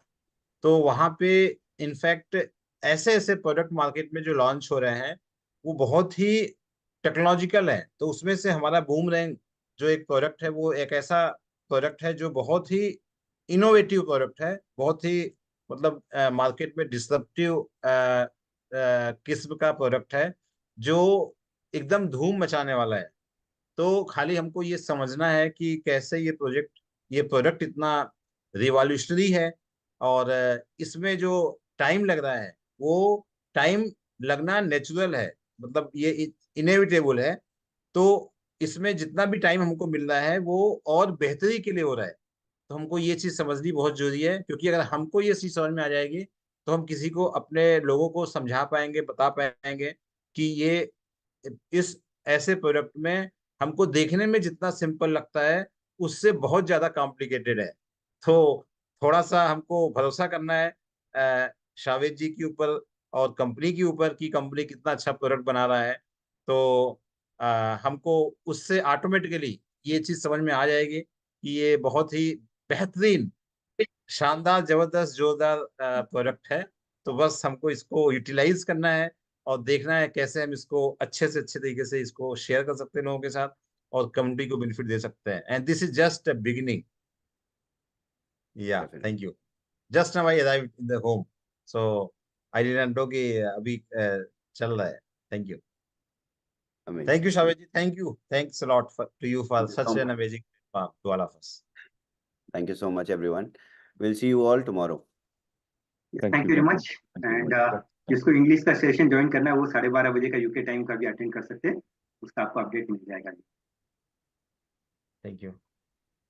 तो वहां पे इनफैक्ट ऐसे ऐसे प्रोडक्ट मार्केट में जो लॉन्च हो रहे हैं वो बहुत ही टेक्नोलॉजिकल है। तो उसमें से हमारा बूमरैंग जो एक प्रोडक्ट है वो एक ऐसा प्रोडक्ट है जो बहुत ही इनोवेटिव प्रोडक्ट है, बहुत ही मतलब मार्केट में डिसरप्टिव किस्म का प्रोडक्ट है जो एकदम धूम मचाने वाला है। तो खाली हमको ये समझना है कि कैसे ये प्रोडक्ट इतना रिवॉल्यूशनरी है, और इसमें जो टाइम लग रहा है वो टाइम लगना नेचुरल है, मतलब ये इनएविटेबल है। तो इसमें जितना भी टाइम हमको मिल रहा है वो और बेहतरी के लिए हो रहा है। तो हमको ये चीज समझनी बहुत जरूरी है, क्योंकि अगर हमको ये चीज समझ में आ जाएगी तो हम किसी को, अपने लोगों को समझा पाएंगे, बता पाएंगे कि ये इस ऐसे प्रोडक्ट में हमको देखने में जितना सिंपल लगता है उससे बहुत ज्यादा कॉम्प्लिकेटेड है। तो थोड़ा सा हमको भरोसा करना है शावेद जी के ऊपर और कंपनी के ऊपर कि कंपनी कितना अच्छा प्रोडक्ट बना रहा है। तो हमको उससे ऑटोमेटिकली ये चीज समझ में आ जाएगी कि ये बहुत ही बेहतरीन, शानदार, जबरदस्त, जोरदार प्रोडक्ट है। तो बस हमको इसको यूटिलाइज करना है और देखना है कैसे हम इसको अच्छे से अच्छे तरीके से इसको शेयर कर सकते हैं लोगों के साथ और कम्युनिटी को बेनिफिट दे सकते हैं। And this is just a beginning. Yeah thank you. Just now I arrived in the home, so I didn't know कि अभी चल रहा है। Thank you. Thank you, Shavesh ji. Thank you. Thanks a lot to you for such an amazing platform to all of us. Thank you so much, everyone. We'll see you all tomorrow. Thank you very much. And जिसको English का session join करना है वो 12:30 बजे का UK time का भी attend कर सकते हैं, उसका आपको अपडेट मिल जाएगा। Thank you.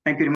Thank you.